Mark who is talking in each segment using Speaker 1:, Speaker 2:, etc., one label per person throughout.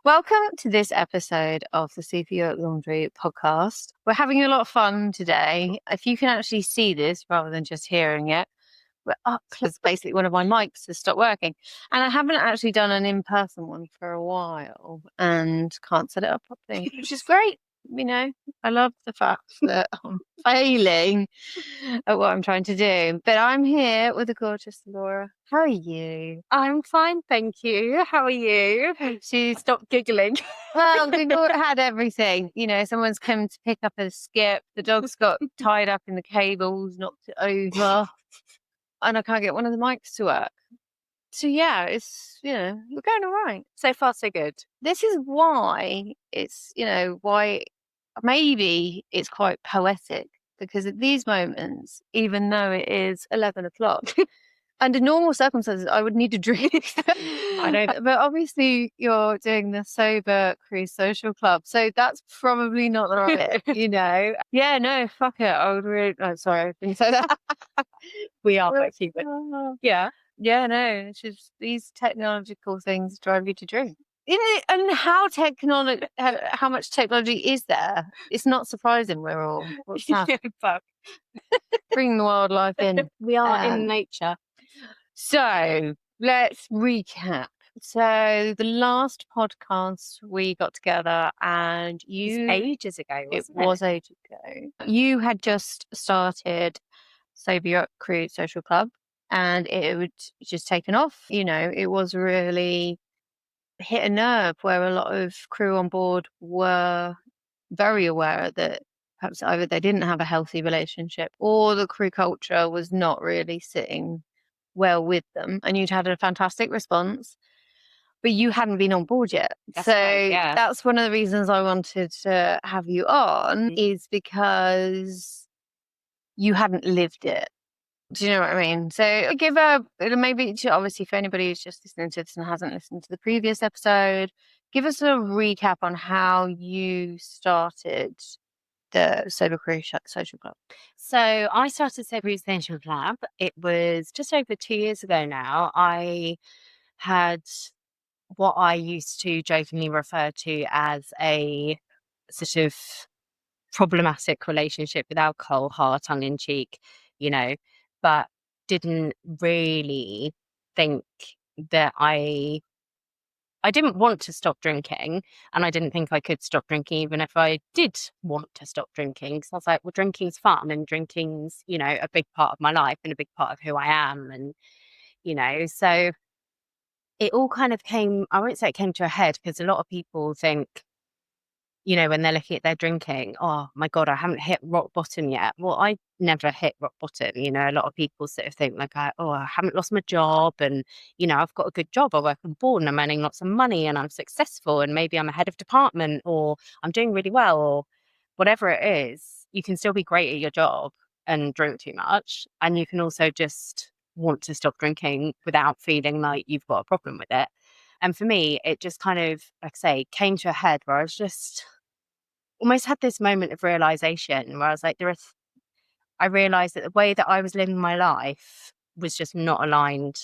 Speaker 1: Welcome to this episode of the Superyacht Laundry podcast. We're having a lot of fun today. If you can actually see this rather than just hearing it, we're up because basically one of my mics has stopped working. And I haven't actually done an in-person one for a while and can't set it up properly, which is great. You know, I love the fact that I'm failing at what I'm trying to do. But I'm here with the gorgeous Laura. How are you?
Speaker 2: I'm fine, thank you. How are you? Stop giggling.
Speaker 1: Well, we've all had everything. You know, someone's come to pick up a skip. The dog's got tied up in the cables, knocked it over, and I can't get one of the mics to work. So yeah, we're going all right.
Speaker 2: So far, so good.
Speaker 1: This is why why maybe it's quite poetic, because at these moments, even though it is 11 o'clock, under normal circumstances, I would need a drink.
Speaker 2: I know that.
Speaker 1: But obviously you're doing the Sober Cruise Social Club, so that's probably not the right bit, you know. Yeah, no, fuck it. I would really... Oh, sorry, I didn't say that.
Speaker 2: We are both human. Yeah.
Speaker 1: Yeah, no, it's just these technological things drive you to drink. And how much technology is there? It's not surprising we're all... What's that?
Speaker 2: Fuck.
Speaker 1: Bring the wildlife in.
Speaker 2: We are in nature.
Speaker 1: So let's recap. So the last podcast we got together, and
Speaker 2: It was ages ago, wasn't it?
Speaker 1: It was ages ago. You had just started Superyacht Cruise Social Club, and it would just taken off. You know, it was really hit a nerve where a lot of crew on board were very aware that perhaps either they didn't have a healthy relationship or the crew culture was not really sitting well with them, and you'd had a fantastic response, but you hadn't been on board yet. That's one of the reasons I wanted to have you on, is because you hadn't lived it. Do you know what I mean? So give obviously for anybody who's just listening to this and hasn't listened to the previous episode, give us a recap on how you started the Sober Cruise Social Club.
Speaker 2: So I started Sober Cruise Social Club. It was just over 2 years ago now. I had what I used to jokingly refer to as a sort of problematic relationship with alcohol, heart, tongue in cheek, you know, but didn't really think that I didn't want to stop drinking, and I didn't think I could stop drinking even if I did want to stop drinking. So I was like, well, drinking's fun, and drinking's, you know, a big part of my life and a big part of who I am. And, you know, so it all kind of I won't say it came to a head, because a lot of people think, you know, when they're looking at their drinking, oh my God, I haven't hit rock bottom yet. Well, I never hit rock bottom. You know, a lot of people sort of think like, I haven't lost my job, and, you know, I've got a good job. I work on board and I'm earning lots of money and I'm successful, and maybe I'm a head of department, or I'm doing really well, or whatever it is. You can still be great at your job and drink too much. And you can also just want to stop drinking without feeling like you've got a problem with it. And for me, it just kind of, like I say, came to a head where I was just almost had this moment of realization where I was like, I realized that the way that I was living my life was just not aligned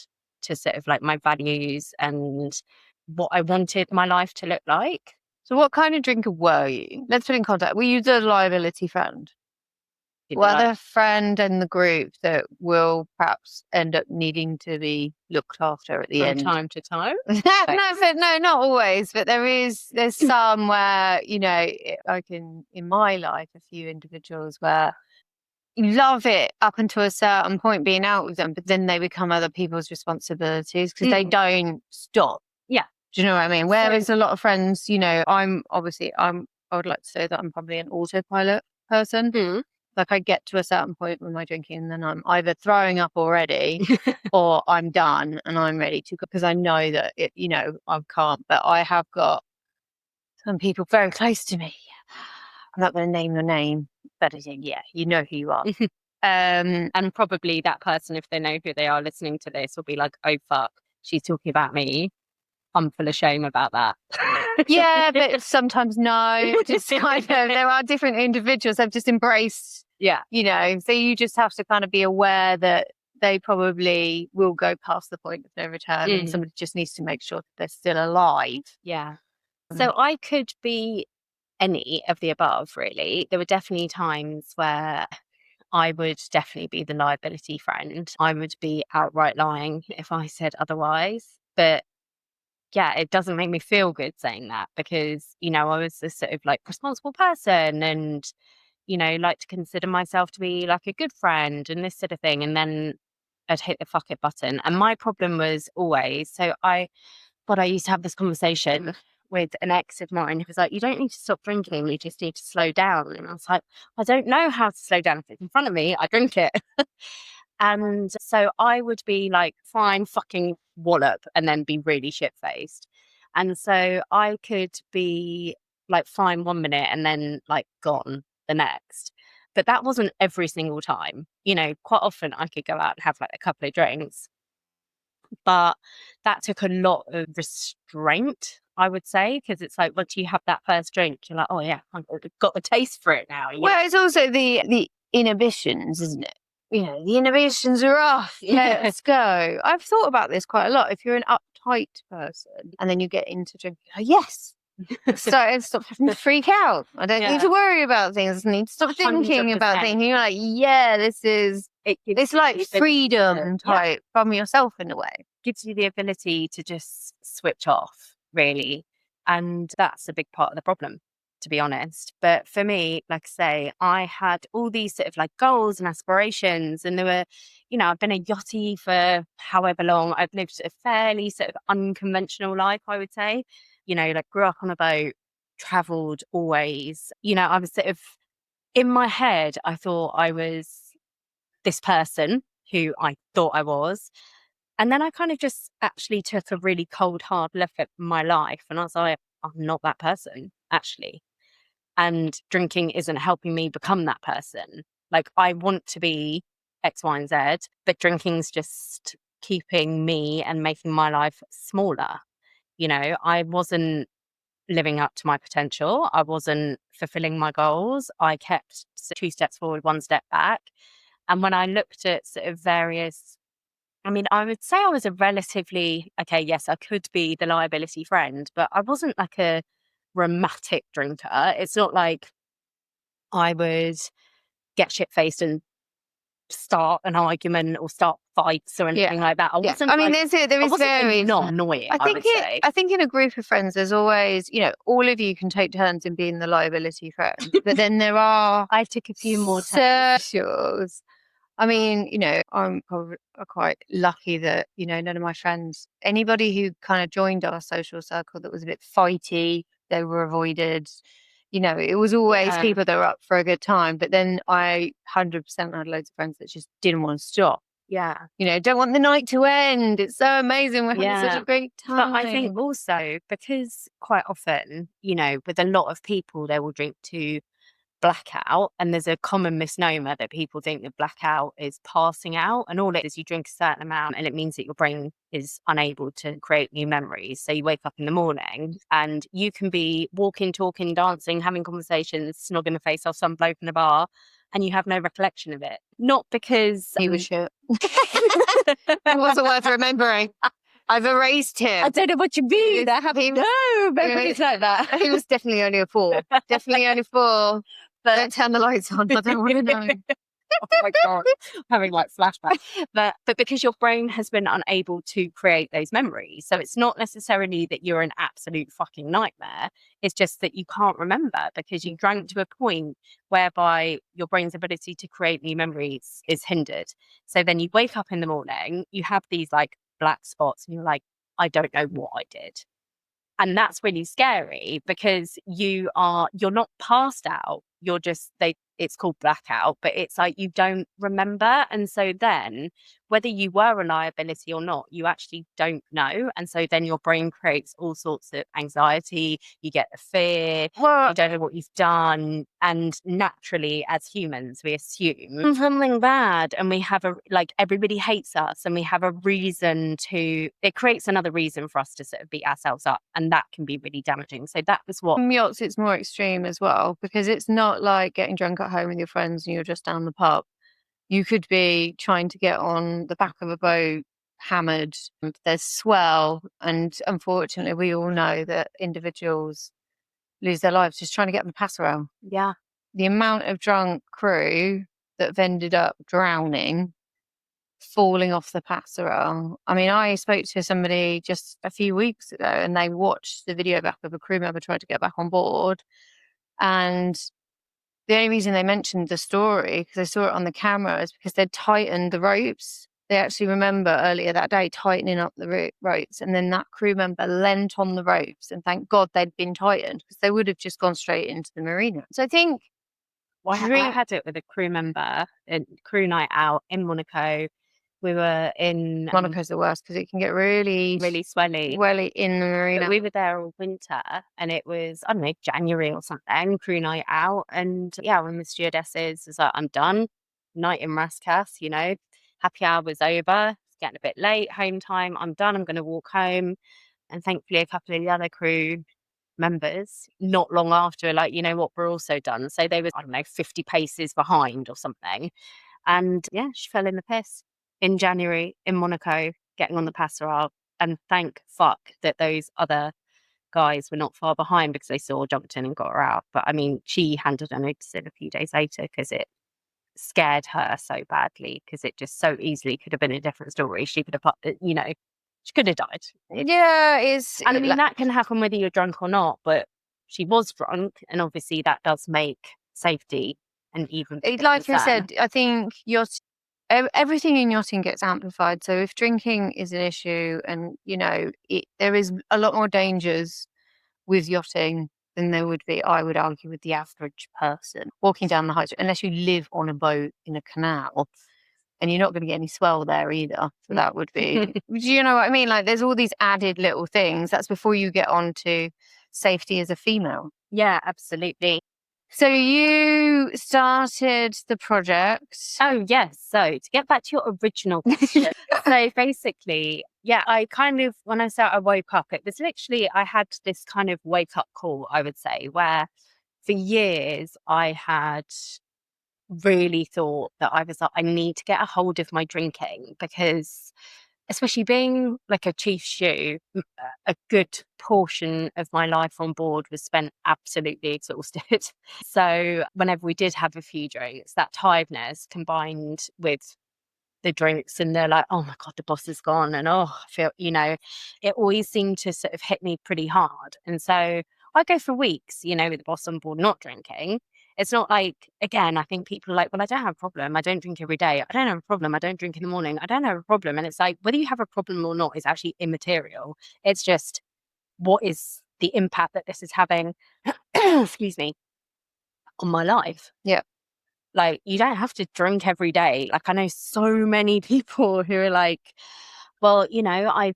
Speaker 2: to sort of like my values and what I wanted my life to look like.
Speaker 1: So what kind of drinker were you? Let's put in context. Were you the liability friend? The friend in the group that will perhaps end up needing to be looked after at the end?
Speaker 2: From time to time.
Speaker 1: No, not always. But there's some where, you know, in my life, a few individuals where you love it up until a certain point being out with them, but then they become other people's responsibilities because they don't stop.
Speaker 2: Yeah.
Speaker 1: Do you know what I mean? Whereas a lot of friends, you know, I would like to say that I'm probably an autopilot person.
Speaker 2: Mm.
Speaker 1: Like I get to a certain point with my drinking and then I'm either throwing up already or I'm done and I'm ready to go, because I know that I can't. But I have got some people very close to me. I'm not going to name your name, but yeah, you know who you are.
Speaker 2: And probably that person, if they know who they are listening to this, will be like, oh fuck, she's talking about me. I'm full of shame about that.
Speaker 1: Yeah, but sometimes no. Just kind of, there are different individuals that have just embraced.
Speaker 2: Yeah.
Speaker 1: You know, so you just have to kind of be aware that they probably will go past the point of no return and somebody just needs to make sure that they're still alive.
Speaker 2: Yeah. So I could be any of the above, really. There were definitely times where I would definitely be the liability friend. I would be outright lying if I said otherwise. But yeah, it doesn't make me feel good saying that because, I was this sort of like responsible person and, like to consider myself to be like a good friend and this sort of thing. And then I'd hit the fuck it button. And my problem was always, but I used to have this conversation with an ex of mine who was like, you don't need to stop drinking, you just need to slow down. And I was like, I don't know how to slow down. If it's in front of me, I drink it. And so I would be like, fine, fucking wallop, and then be really shit faced. And so I could be like fine 1 minute and then like gone the next. But that wasn't every single time. Quite often I could go out and have like a couple of drinks. But that took a lot of restraint, I would say, because it's like once you have that first drink, you're like, oh yeah, I've got a taste for it now.
Speaker 1: Well, it's also the inhibitions, isn't it? The inhibitions are off. Yeah, let's go. I've thought about this quite a lot. If you're an uptight person and then you get into drinking, yes. Stop having to freak out. I don't need to worry about things. I need to stop thinking about things. You're like, yeah, it's like freedom type from yourself in a way.
Speaker 2: Gives you the ability to just switch off, really. And that's a big part of the problem, to be honest. But for me, like I say, I had all these sort of like goals and aspirations, and there were, I've been a yachty for however long. I've lived a fairly sort of unconventional life, I would say. Like grew up on a boat, traveled always. I was sort of in my head, I thought I was this person who I thought I was. And then I kind of just actually took a really cold, hard look at my life. And I was like, I'm not that person, actually. And drinking isn't helping me become that person. Like, I want to be X, Y, and Z, but drinking's just keeping me and making my life smaller. I wasn't living up to my potential. I wasn't fulfilling my goals. I kept 2 steps forward, 1 step back. And when I looked at sort of various, I would say I was a relatively, okay, yes, I could be the liability friend, but I wasn't like a dramatic drinker. It's not like I would get shit faced and start an argument or start fights or anything like that. I wasn't.
Speaker 1: I mean, there is very
Speaker 2: not annoying.
Speaker 1: I think in a group of friends, there's always, all of you can take turns in being the liability friend, but then there are.
Speaker 2: I took a few more
Speaker 1: socials. I mean, I'm probably quite lucky that, none of my friends, anybody who kind of joined our social circle that was a bit fighty, they were avoided. It was always people that were up for a good time. But then I 100% had loads of friends that just didn't want to stop.
Speaker 2: Yeah.
Speaker 1: Don't want the night to end. It's so amazing. We're having such a great time.
Speaker 2: But I think also because quite often, with a lot of people, they will drink to blackout, and there's a common misnomer that people think that blackout is passing out, and all it is, you drink a certain amount and it means that your brain is unable to create new memories. So you wake up in the morning and you can be walking, talking, dancing, having conversations, snogging the face off some bloke in a bar, and you have no recollection of it. Not because
Speaker 1: he was shit. It wasn't worth remembering. I've erased him.
Speaker 2: I don't know what you mean. No memories like that.
Speaker 1: He was definitely only a 4. Definitely only 4. But don't turn the lights on. I don't want to know.
Speaker 2: Oh my God, having like flashbacks. But because your brain has been unable to create those memories. So it's not necessarily that you're an absolute fucking nightmare. It's just that you can't remember because you drank to a point whereby your brain's ability to create new memories is hindered. So then you wake up in the morning, you have these like black spots and you're like, I don't know what I did. And that's really scary because you're not passed out. You're just, it's called blackout, but it's like you don't remember. And so then whether you were a liability or not, you actually don't know. And so then your brain creates all sorts of anxiety. You get a fear. You don't know what you've done. And naturally, as humans, we assume something bad, and we have everybody hates us, and we have a reason it creates another reason for us to sort of beat ourselves up. And that can be really damaging. So that was what.
Speaker 1: Yachts, it's more extreme as well, because it's not like getting drunk at home with your friends and you're just down the pub. You could be trying to get on the back of a boat, hammered, there's swell, and unfortunately we all know that individuals lose their lives just trying to get them passerelle.
Speaker 2: Yeah.
Speaker 1: The amount of drunk crew that have ended up drowning, falling off the passerelle. I mean, I spoke to somebody just a few weeks ago and they watched the video back of a crew member trying to get back on board, and the only reason they mentioned the story, because they saw it on the camera, is because they'd tightened the ropes. They actually remember earlier that day tightening up the ropes, and then that crew member leant on the ropes, and thank God they'd been tightened, because they would have just gone straight into the marina. So I think
Speaker 2: I had it with a crew member, a crew night out in Monaco. We were in
Speaker 1: Monaco's the worst because it can get really
Speaker 2: swelly
Speaker 1: in the marina.
Speaker 2: But we were there all winter, and it was, I don't know, January or something, crew night out. And yeah, when the stewardesses was like, I'm done, night in Raskas, you know, happy hour was over, it's getting a bit late, home time, I'm done, I'm going to walk home. And thankfully, a couple of the other crew members, not long after, like, you know what, we're also done. So they were, I don't know, 50 paces behind or something. And yeah, she fell in the piss in January in Monaco, getting on the passerelle. And thank fuck that those other guys were not far behind, because they saw, jumped in and got her out. But I mean, she handed a notice in a few days later because it scared her so badly, because it just so easily could have been a different story. She could have, you know, she could have died.
Speaker 1: Yeah,
Speaker 2: and I mean, that can happen whether you're drunk or not, but she was drunk, and obviously that does make safety and even
Speaker 1: like I said, I think everything in yachting gets amplified. So if drinking is an issue, and you know, there is a lot more dangers with yachting than there would be, I would argue, with the average person walking down the high street, unless you live on a boat in a canal, and you're not going to get any swell there either. So that would be, do you know what I mean? Like, there's all these added little things. That's before you get on to safety as a female.
Speaker 2: Yeah, absolutely.
Speaker 1: So you started the project.
Speaker 2: Oh, yes. So to get back to your original question. So basically, yeah, I kind of, when I woke up, it was literally, I had this kind of wake up call, I would say, where for years I had really thought that I was like, I need to get a hold of my drinking, because especially being like a chief stew, a good portion of my life on board was spent absolutely exhausted. So whenever we did have a few drinks, that tiredness combined with the drinks, and they're like, oh my God, the boss is gone. And I feel, you know, it always seemed to sort of hit me pretty hard. And so I go for weeks, you know, with the boss on board not drinking. It's not like, again, I think people are like, well, I don't have a problem. I don't drink every day. I don't have a problem. I don't drink in the morning. I don't have a problem. And it's like, whether you have a problem or not is actually immaterial. It's just, what is the impact that this is having, excuse me, on my life?
Speaker 1: Yeah.
Speaker 2: Like, you don't have to drink every day. Like, I know so many people who are like, well, you know, I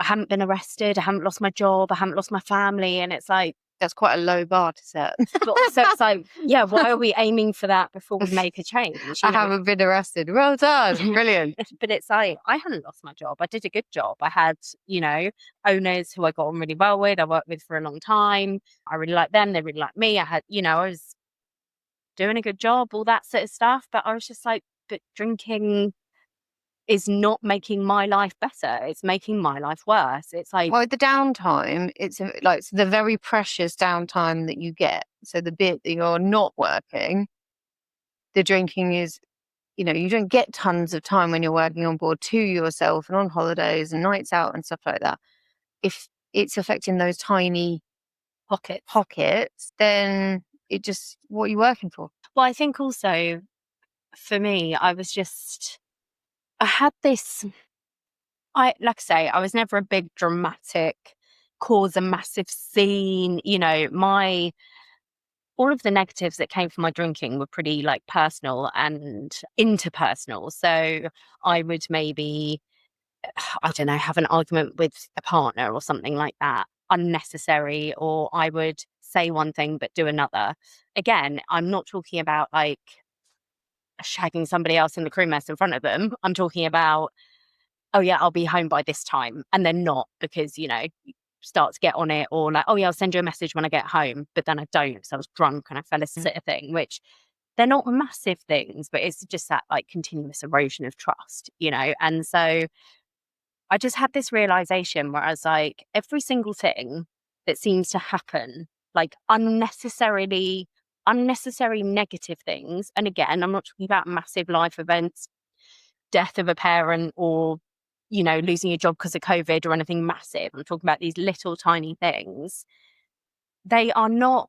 Speaker 2: haven't been arrested. I haven't lost my job. I haven't lost my family. And it's like,
Speaker 1: that's quite a low bar to set.
Speaker 2: So it's like, yeah, why are we aiming for that before we make a change?
Speaker 1: I haven't been arrested. Well done. Brilliant.
Speaker 2: But it's like, I hadn't lost my job. I did a good job. I had, you know, owners who I got on really well with. I worked with for a long time. I really liked them. They really liked me. I had, you know, I was doing a good job, all that sort of stuff. But I was just like, but drinking is not making my life better. It's making my life worse. It's like,
Speaker 1: well, the downtime, it's like the very precious downtime that you get. So the bit that you're not working, the drinking is, you know, you don't get tons of time when you're working on board to yourself and on holidays and nights out and stuff like that. If it's affecting those tiny pockets, then it just, what are you working for?
Speaker 2: Well, I think also for me, I had this, like I say, I was never a big dramatic, cause a massive scene, you know, all of the negatives that came from my drinking were pretty like personal and interpersonal. So I would maybe, I don't know, have an argument with a partner or something like that, unnecessary, or I would say one thing but do another. Again, I'm not talking about like shagging somebody else in the crew mess in front of them. I'm talking about, oh yeah, I'll be home by this time, and then not, because, you know, you start to get on it, or like, oh yeah, I'll send you a message when I get home, but then I don't because I was drunk and I fell asleep, thing, which they're not massive things, but it's just that like continuous erosion of trust, you know. And so I just had this realization where I was like, every single thing that seems to happen, like unnecessary negative things. And again, I'm not talking about massive life events, death of a parent, or, you know, losing your job because of COVID or anything massive. I'm talking about these little tiny things. They are not,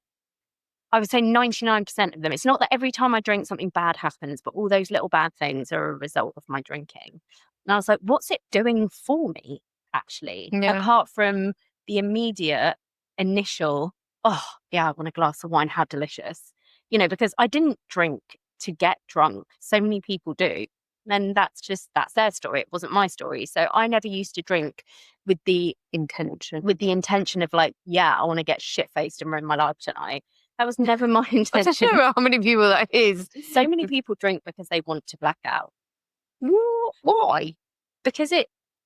Speaker 2: I would say 99% of them. It's not that every time I drink something bad happens, but all those little bad things are a result of my drinking. And I was like, what's it doing for me, actually?
Speaker 1: Yeah.
Speaker 2: Apart from the immediate initial, oh, yeah, I want a glass of wine. How delicious. You know, because I didn't drink to get drunk. So many people do. And that's their story. It wasn't my story. So I never used to drink with the intention of like, yeah, I want to get shit-faced and ruin my life tonight. That was never my
Speaker 1: I
Speaker 2: intention.
Speaker 1: don't know how many people that is.
Speaker 2: So many people drink because they want to black out.
Speaker 1: Why?
Speaker 2: Because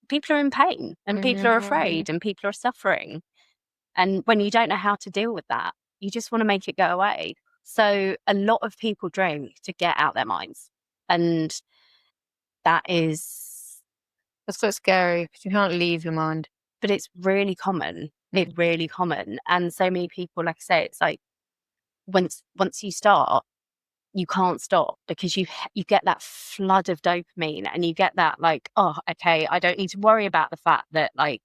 Speaker 2: people are in pain and people are afraid and people are suffering. And when you don't know how to deal with that, you just want to make it go away. So a lot of people drink to get out their minds. And that's
Speaker 1: so scary because you can't leave your mind.
Speaker 2: But it's really common. It's really common. And so many people, like I say, it's like once you start, you can't stop because you get that flood of dopamine and you get that like, oh, okay, I don't need to worry about the fact that like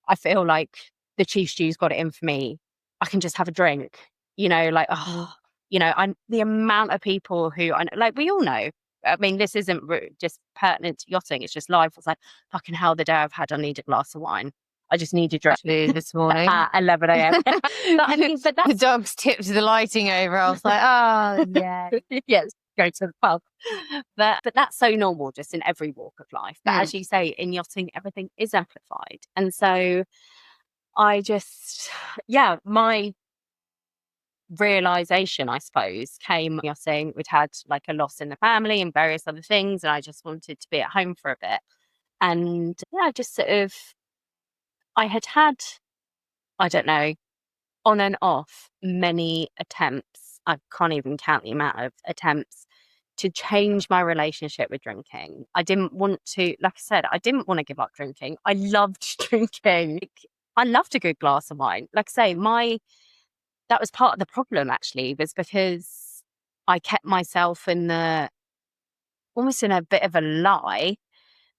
Speaker 2: I feel like the chief stew's got it in for me. I can just have a drink, you know, like, oh, you know, the amount of people who like we all know. I mean, this isn't just pertinent to yachting. It's just life. It's like, fucking hell, the day I've had, I need a glass of wine. I just need a drink.
Speaker 1: Actually, this morning
Speaker 2: at 11 a.m. But I mean, but that's
Speaker 1: the dogs tipped the lighting over. I was like, oh yeah,
Speaker 2: yes, go to the pub. But that's so normal, just in every walk of life. But as you say, in yachting, everything is amplified, and so I just, yeah, my realization, I suppose, came yachting. We'd had like a loss in the family and various other things, and I just wanted to be at home for a bit. And yeah, just sort of, I had, I don't know, on and off many attempts. I can't even count the amount of attempts to change my relationship with drinking. I didn't want to, like I said, I didn't want to give up drinking. I loved drinking. I loved a good glass of wine. Like I say, that was part of the problem actually, was because I kept myself almost in a bit of a lie.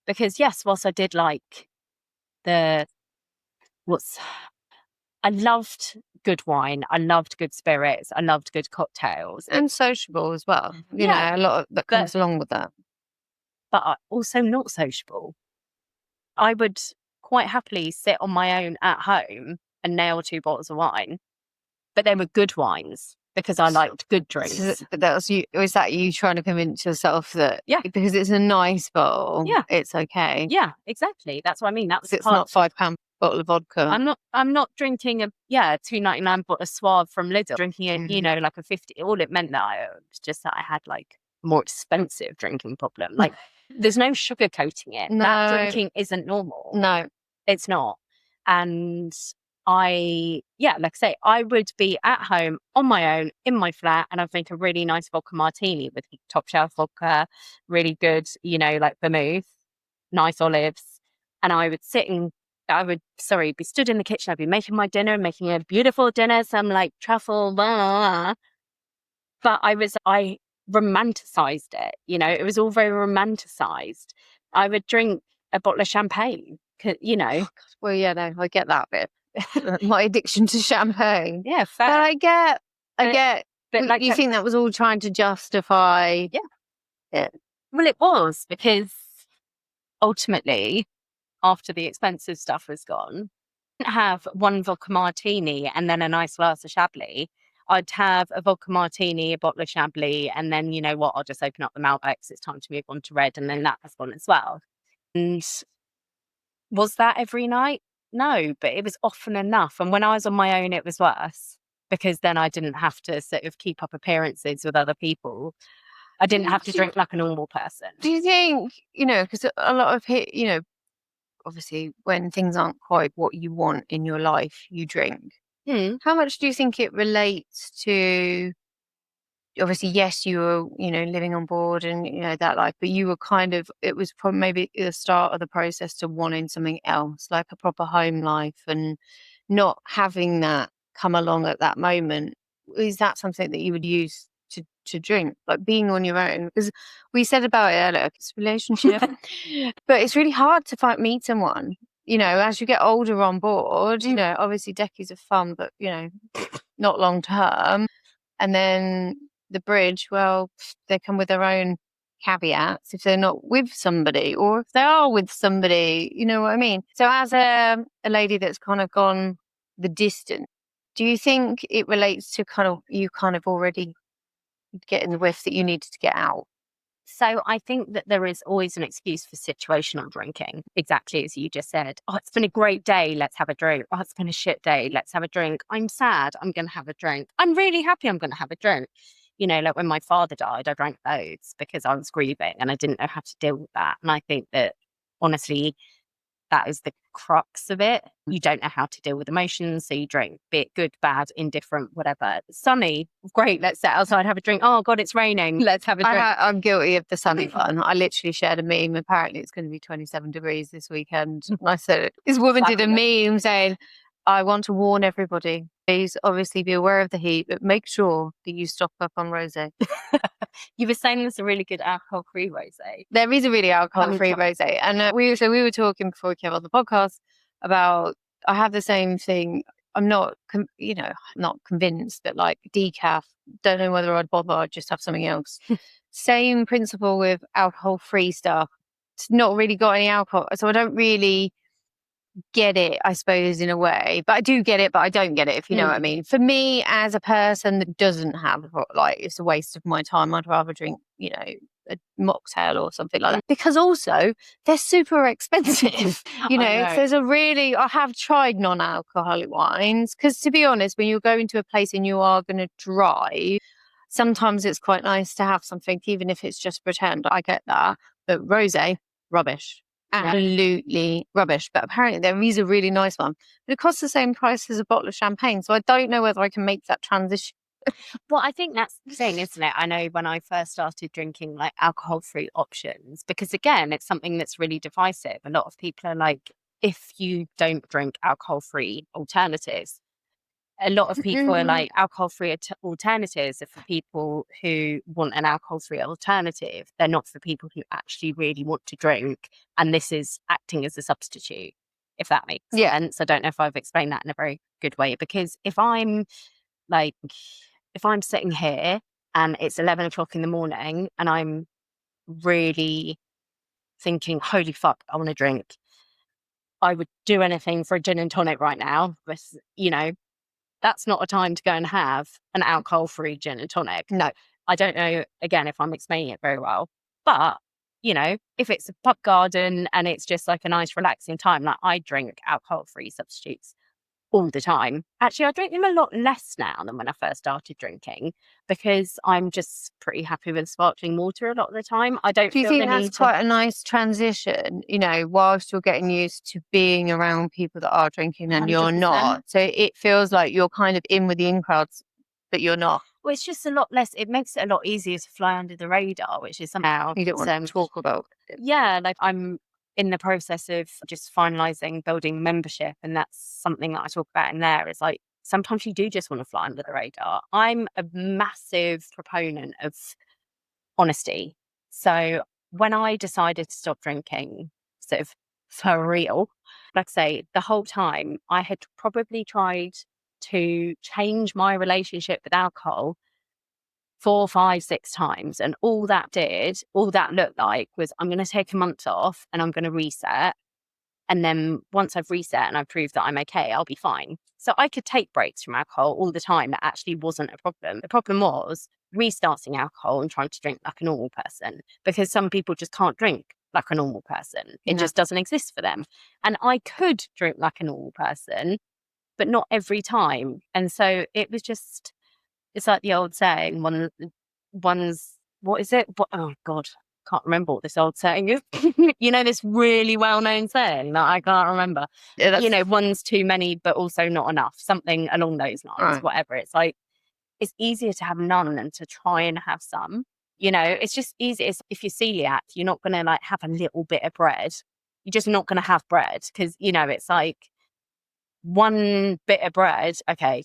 Speaker 2: Because yes, whilst I did like I loved good wine. I loved good spirits. I loved good cocktails.
Speaker 1: And sociable as well. You know, a lot of that comes along with that.
Speaker 2: But also not sociable. I would quite happily sit on my own at home and nail 2 bottles of wine. But they were good wines because I liked good drinks.
Speaker 1: But that was you. Was that you trying to convince yourself that because it's a nice bottle, it's okay?
Speaker 2: Yeah, exactly. That's what I mean. That's
Speaker 1: it's not £5 bottle of vodka.
Speaker 2: I'm not drinking a £2.99 bottle of Suave from Lidl. Drinking it, you know, like a 50. All it meant that was just that I had like more expensive drinking problem. Like there's no sugarcoating it. No. That drinking isn't normal.
Speaker 1: No,
Speaker 2: it's not. And like I say, I would be at home on my own in my flat and I'd make a really nice vodka martini with top shelf vodka, really good, you know, like vermouth, nice olives. And I would be stood in the kitchen. I'd be making my dinner, making a beautiful dinner, some like truffle, blah, blah, blah. But I romanticized it. You know, it was all very romanticized. I would drink a bottle of champagne, you know. Oh,
Speaker 1: well, yeah, no, I get that bit. My addiction to champagne.
Speaker 2: Yeah, fair.
Speaker 1: But I get. But like, you think that was all trying to justify?
Speaker 2: Yeah. Well, it was, because ultimately, after the expensive stuff was gone, I didn't have one vodka martini and then a nice glass of Chablis. I'd have a vodka martini, a bottle of Chablis, and then, you know what, I'll just open up the Malbecs. It's time to move on to red, and then that has gone as well. And was that every night? No, but it was often enough. And when I was on my own, it was worse, because then I didn't have to sort of keep up appearances with other people. I didn't have to drink like a normal person.
Speaker 1: Do you think, you know, because a lot of you know, obviously when things aren't quite what you want in your life, you drink. How much do you think it relates to obviously, yes, you were, living on board and, that life, but you were it was probably maybe the start of the process to wanting something else, like a proper home life, and not having that come along at that moment. Is that something that you would use to drink, like being on your own? Because we said about it earlier, it's a relationship, but it's really hard to meet someone, as you get older on board, obviously deckies are fun, but, not long term. And then the bridge, well, they come with their own caveats if they're not with somebody, or if they are with somebody, you know what I mean? So as a lady that's kind of gone the distance, do you think it relates to you already getting the whiff that you needed to get out?
Speaker 2: So I think that there is always an excuse for situational drinking, exactly as you just said. Oh, it's been a great day, let's have a drink. Oh, it's been a shit day, let's have a drink. I'm sad, I'm going to have a drink. I'm really happy, I'm going to have a drink. Like when my father died, I drank loads because I was grieving and I didn't know how to deal with that. And I think that, honestly, that is the crux of it. You don't know how to deal with emotions, so you drink, be it good, bad, indifferent, whatever. Sunny, great, let's sit outside, have a drink. Oh God, it's raining, let's have a drink.
Speaker 1: I'm guilty of the sunny one. I literally shared a meme. Apparently it's going to be 27 degrees this weekend. And I said, this woman did a meme saying, I want to warn everybody, please obviously be aware of the heat, but make sure that you stock up on rosé.
Speaker 2: You were saying there's a really good alcohol-free rosé.
Speaker 1: There is a really alcohol-free rosé. And we were talking before we came on the podcast about, I have the same thing. I'm not, not convinced that like decaf, don't know whether I'd bother, I'd just have something else. Same principle with alcohol-free stuff. It's not really got any alcohol. So I don't really get it, I suppose, in a way. But I do get it, but I don't get it, if you know what I mean. For me, as a person that doesn't have, it's a waste of my time. I'd rather drink, a mocktail or something like that. Because also, they're super expensive. I have tried non-alcoholic wines. Because to be honest, when you're going to a place and you are going to drive, sometimes it's quite nice to have something, even if it's just pretend. I get that. But rosé, rubbish. Absolutely rubbish. But apparently there is a really nice one. But it costs the same price as a bottle of champagne. So I don't know whether I can make that transition.
Speaker 2: Well, I think that's the thing, isn't it? I know when I first started drinking like alcohol-free options, because again, it's something that's really divisive. A lot of people are like, if you don't drink alcohol-free alternatives, a lot of people are like, alcohol-free alternatives are for people who want an alcohol-free alternative. They're not for people who actually really want to drink. And this is acting as a substitute, if that makes sense. I don't know if I've explained that in a very good way, because if I'm sitting here and it's 11 o'clock in the morning and I'm really thinking, holy fuck, I want to drink, I would do anything for a gin and tonic right now. But, that's not a time to go and have an alcohol-free gin and tonic.
Speaker 1: No.
Speaker 2: I don't know, again, if I'm explaining it very well. But, if it's a pub garden and it's just like a nice relaxing time, like I drink alcohol-free substitutes all the time. Actually, I drink them a lot less now than when I first started drinking, because I'm just pretty happy with sparkling water a lot of the time. I don't
Speaker 1: Do you
Speaker 2: feel
Speaker 1: think that's quite a nice transition, whilst you're getting used to being around people that are drinking and 100%. You're not? So it feels like you're kind of in with the in crowds, but you're not.
Speaker 2: Well, it's just a lot less. It makes it a lot easier to fly under the radar, which is something
Speaker 1: you don't want to talk about.
Speaker 2: Yeah, like I'm in the process of just finalizing building membership, and that's something that I talk about in there. Is like sometimes you do just want to fly under the radar. I'm a massive proponent of honesty. So when I decided to stop drinking, sort of for real, like I say, the whole time I had probably tried to change my relationship with alcohol 4, 5, 6 times. And all that looked like was, I'm going to take a month off and I'm going to reset. And then once I've reset and I've proved that I'm okay, I'll be fine. So I could take breaks from alcohol all the time. That actually wasn't a problem. The problem was restarting alcohol and trying to drink like a normal person, because some people just can't drink like a normal person. It just doesn't exist for them. And I could drink like a normal person, but not every time. And so it was just, it's like the old saying, one's, what is it? Oh God, can't remember what this old saying is. This really well-known saying that I can't remember. One's too many, but also not enough. Something along those lines, whatever. It's like, it's easier to have none than to try and have some. It's just easy. If you're celiac, you're not going to like have a little bit of bread. You're just not going to have bread because, it's like one bit of bread. Okay,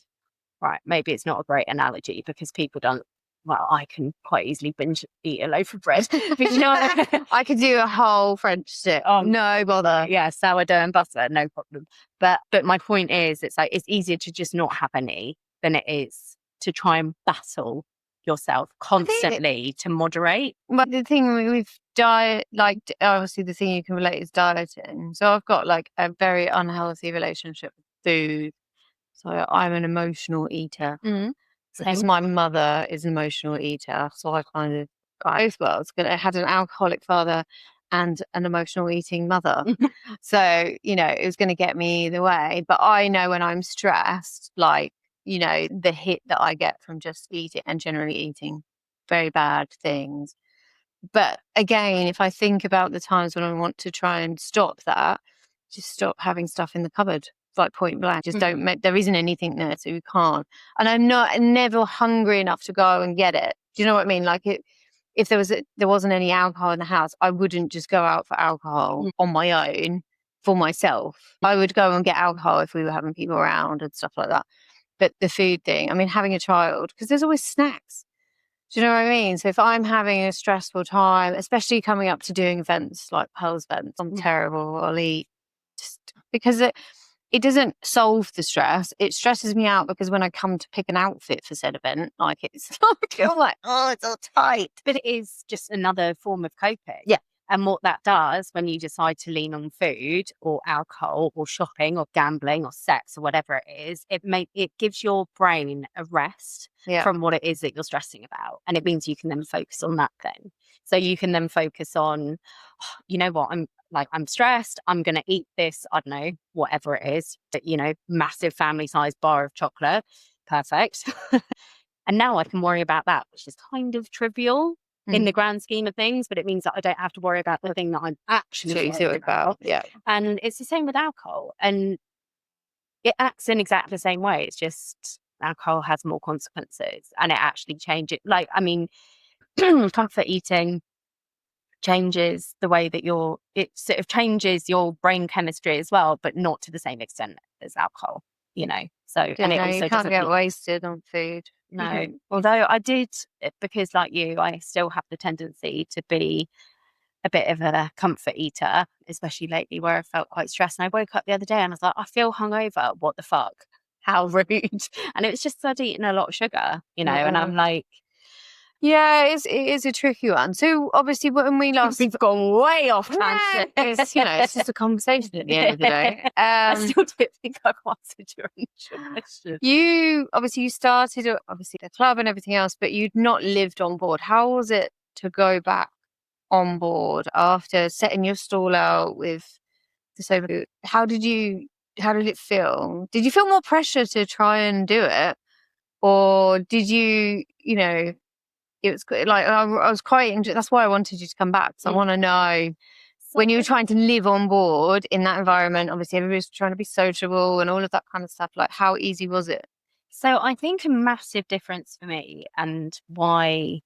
Speaker 2: right. Maybe it's not a great analogy because people don't, well, I can quite easily binge eat a loaf of bread. But
Speaker 1: I could do a whole French stick. No bother.
Speaker 2: Yeah, sourdough and butter, no problem. But my point is, it's like it's easier to just not have any than it is to try and battle yourself constantly to moderate.
Speaker 1: Well, the thing with diet, like obviously the thing you can relate is dieting. So I've got like a very unhealthy relationship with food. So I'm an emotional eater. Because my mother is an emotional eater. So I kind of both worlds. I had an alcoholic father and an emotional eating mother. So, it was going to get me either way. But I know when I'm stressed, like, the hit that I get from just eating and generally eating very bad things. But again, if I think about the times when I want to try and stop that, just stop having stuff in the cupboard, like point blank. Just don't make, there isn't anything there, so you can't. And I'm never hungry enough to go and get it. Do you know what I mean? Like if there wasn't any alcohol in the house, I wouldn't just go out for alcohol on my own for myself. I would go and get alcohol if we were having people around and stuff like that. But the food thing, I mean, having a child, because there's always snacks. Do you know what I mean? So if I'm having a stressful time, especially coming up to doing events like Pearl's events, I'm terrible. I'll eat just because it doesn't solve the stress. It stresses me out because when I come to pick an outfit for said event, like it's like, I'm like, oh, it's all tight.
Speaker 2: But it is just another form of coping.
Speaker 1: Yeah.
Speaker 2: And what that does when you decide to lean on food or alcohol or shopping or gambling or sex or whatever it is, it gives your brain a rest from what it is that you're stressing about. And it means you can then focus on that thing. So you can then focus on, you know what, I'm stressed. I'm going to eat this, I don't know, whatever it is, but, massive family sized bar of chocolate. Perfect. And now I can worry about that, which is kind of trivial in the grand scheme of things, but it means that I don't have to worry about the thing that I'm actually worried about.
Speaker 1: Yeah.
Speaker 2: And it's the same with alcohol. And it acts in exactly the same way. It's just alcohol has more consequences and it actually changes. Like, I mean, comfort eating changes the way that it sort of changes your brain chemistry as well, but not to the same extent as alcohol, So, and it also
Speaker 1: you can't get wasted on food.
Speaker 2: No, although I did, because like you, I still have the tendency to be a bit of a comfort eater, especially lately where I felt quite stressed. And I woke up the other day and I was like, I feel hungover. What the fuck? How rude. And it was just I'd eaten a lot of sugar, and I'm like,
Speaker 1: yeah, it is a tricky one. So obviously when we last...
Speaker 2: We've gone way off tangent.
Speaker 1: It's just a conversation at the end of the day.
Speaker 2: I still don't think I've answered your initial question.
Speaker 1: You started obviously the club and everything else, but you'd not lived on board. How was it to go back on board after setting your stall out with the sober? How did it feel? Did you feel more pressure to try and do it? Or did you, it was like, I was quite interested. That's why I wanted you to come back. So I want to know, when you were trying to live on board in that environment, obviously everybody's trying to be sociable and all of that kind of stuff. Like, how easy was it?
Speaker 2: So I think a massive difference for me, and why,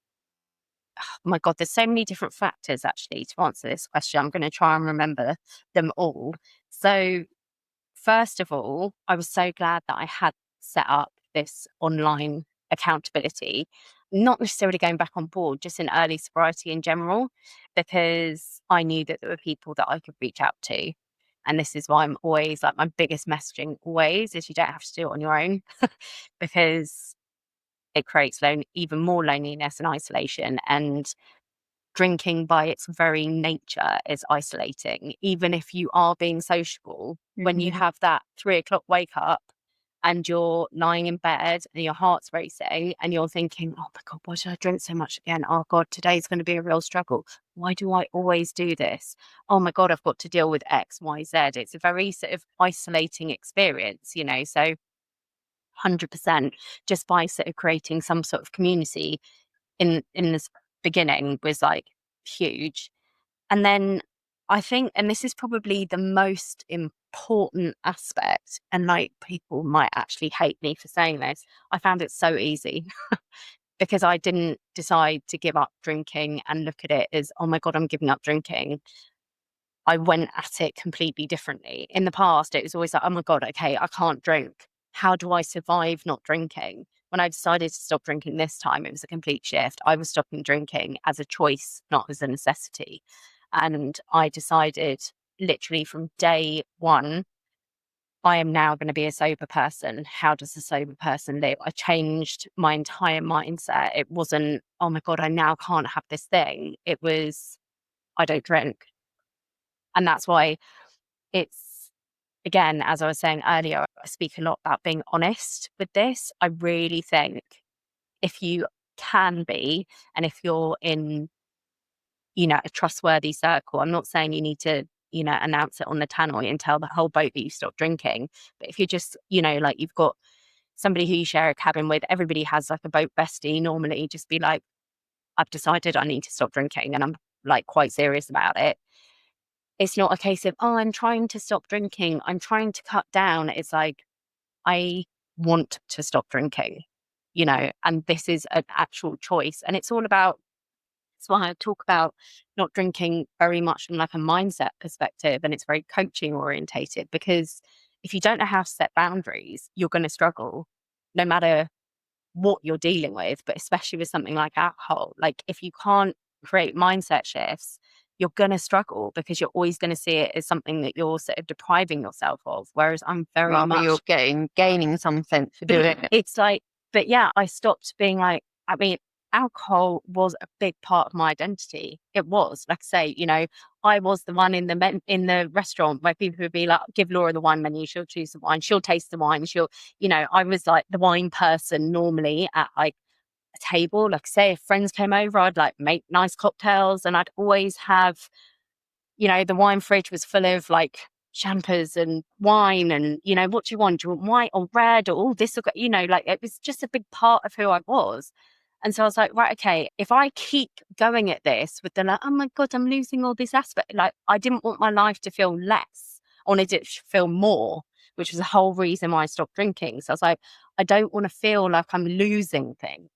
Speaker 2: oh my God, there's so many different factors actually to answer this question. I'm going to try and remember them all. So first of all, I was so glad that I had set up this online accountability, not necessarily going back on board, just in early sobriety in general, because I knew that there were people that I could reach out to. And this is why I'm always like, my biggest messaging always is you don't have to do it on your own because it creates even more loneliness and isolation. And drinking by its very nature is isolating. Even if you are being sociable, when you have that 3:00 wake up and you're lying in bed and your heart's racing and you're thinking, oh my God, why did I drink so much again? Oh God, today's going to be a real struggle. Why do I always do this? Oh my God, I've got to deal with X, Y, Z. It's a very sort of isolating experience, so 100% just by sort of creating some sort of community in this beginning was like huge. And then I think, and this is probably the most important aspect, and like people might actually hate me for saying this, I found it so easy because I didn't decide to give up drinking and look at it as, oh my God, I'm giving up drinking. I went at it completely differently. In the past, it was always like, oh my God, okay, I can't drink. How do I survive not drinking? When I decided to stop drinking this time, it was a complete shift. I was stopping drinking as a choice, not as a necessity. And I decided literally from day one, I am now going to be a sober person. How does a sober person live? I changed my entire mindset. It wasn't, oh my God, I now can't have this thing. It was, I don't drink. And that's why it's, again, as I was saying earlier, I speak a lot about being honest with this. I really think if you can be, and if you're in, a trustworthy circle, I'm not saying you need to, announce it on the tannoy and tell the whole boat that you stop drinking. But if you're just, like you've got somebody who you share a cabin with, everybody has like a boat bestie normally, just be like, I've decided I need to stop drinking and I'm like quite serious about it. It's not a case of, oh, I'm trying to stop drinking, I'm trying to cut down. It's like, I want to stop drinking, and this is an actual choice. And it's all about, that's why I talk about not drinking very much from like a mindset perspective, and it's very coaching orientated, because if you don't know how to set boundaries, you're going to struggle no matter what you're dealing with, but especially with something like alcohol. Like if you can't create mindset shifts, you're going to struggle because you're always going to see it as something that you're sort of depriving yourself of. Whereas I'm very
Speaker 1: Rather
Speaker 2: much,
Speaker 1: you're gaining something for doing it.
Speaker 2: it's like, but yeah, I stopped being like, I mean, alcohol was a big part of my identity. It was, like I say, I was the one in the restaurant where people would be like, give Laura the wine menu, she'll choose the wine, she'll taste the wine, I was like the wine person normally at like a table. Like say if friends came over, I'd like make nice cocktails, and I'd always have, the wine fridge was full of like champers and wine, and what do you want? Do you want white or red or all this? Or, like it was just a big part of who I was. And so I was like, right, okay, if I keep going at this with the like, oh my God, I'm losing all this aspect. Like I didn't want my life to feel less. I wanted it to feel more, which was the whole reason why I stopped drinking. So I was like, I don't want to feel like I'm losing things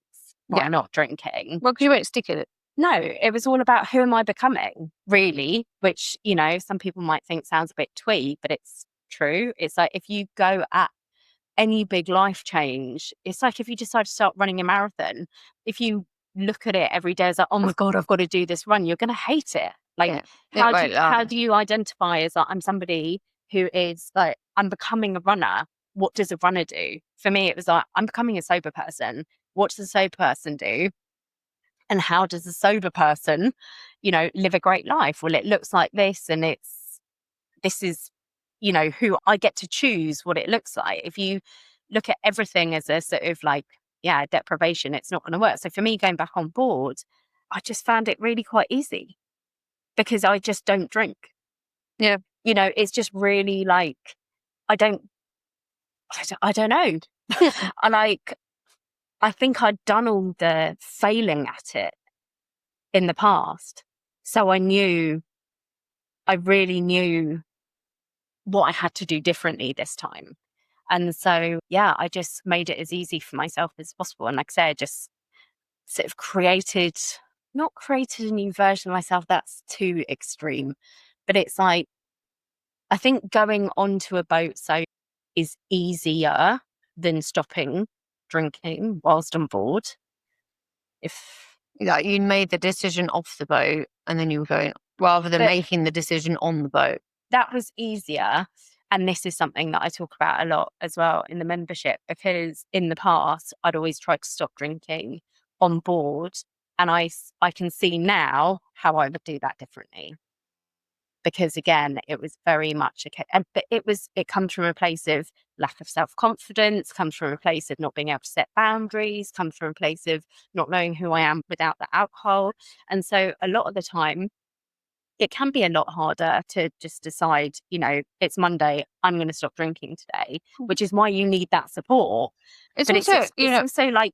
Speaker 2: by not drinking.
Speaker 1: Well, because you won't stick at it.
Speaker 2: No, it was all about who am I becoming, really, which, some people might think sounds a bit twee, but it's true. It's like if you go at any big life change, it's like if you decide to start running a marathon, if you look at it every day as like, oh my God, I've got to do this run, you're going to hate it. Like, how do you identify as like, I'm somebody who is like, I'm becoming a runner? What does a runner do? For me, it was like, I'm becoming a sober person. What does a sober person do? And how does a sober person, live a great life? Well, it looks like this, and this is, who I get to choose what it looks like. If you look at everything as a sort of like, deprivation, it's not going to work. So for me, going back on board, I just found it really quite easy because I just don't drink.
Speaker 1: Yeah.
Speaker 2: It's just really like, I don't know. I think I'd done all the failing at it in the past. So I really knew what I had to do differently this time. And so, I just made it as easy for myself as possible. And like I said, just sort of not created a new version of myself. That's too extreme. But it's like, I think going onto a boat is easier than stopping drinking whilst on board. If
Speaker 1: Like you made the decision off the boat and then you were going, rather than making the decision on the boat.
Speaker 2: That was easier. And this is something that I talk about a lot as well in the membership, because in the past, I'd always tried to stop drinking on board. And I can see now how I would do that differently. Because again, it was very much but it comes from a place of lack of self-confidence, comes from a place of not being able to set boundaries, comes from a place of not knowing who I am without the alcohol. And so a lot of the time, it can be a lot harder to just decide, it's Monday, I'm going to stop drinking today, which is why you need that support.
Speaker 1: It's
Speaker 2: but
Speaker 1: also,
Speaker 2: it's also like,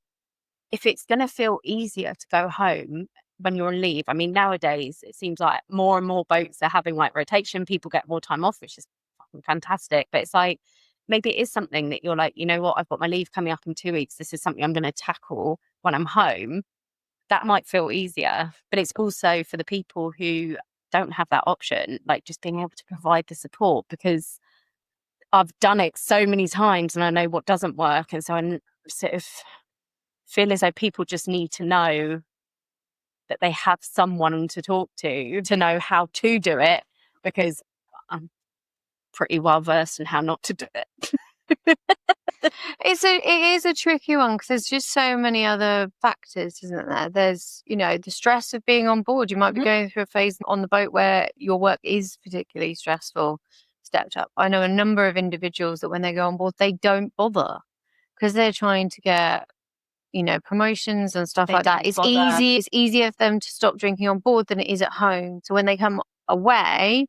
Speaker 2: if it's going to feel easier to go home, when you're on leave. I mean, nowadays it seems like more and more boats are having like rotation. People get more time off, which is fucking fantastic. But it's like, maybe it is something that you're like, you know what, I've got my leave coming up in 2 weeks. This is something I'm going to tackle when I'm home. That might feel easier, but it's also for the people who don't have that option, like just being able to provide the support, because I've done it so many times and I know what doesn't work. And so I sort of feel as though people just need to know that they have someone to talk to know how to do it, because I'm pretty well versed in how not to do it.
Speaker 1: It is a tricky one because there's just so many other factors, isn't there? There's, the stress of being on board. You might be going through a phase on the boat where your work is particularly stressful, stepped up. I know a number of individuals that when they go on board, they don't bother because they're trying to get, promotions and stuff like that. It's easier for them to stop drinking on board than it is at home. So when they come away,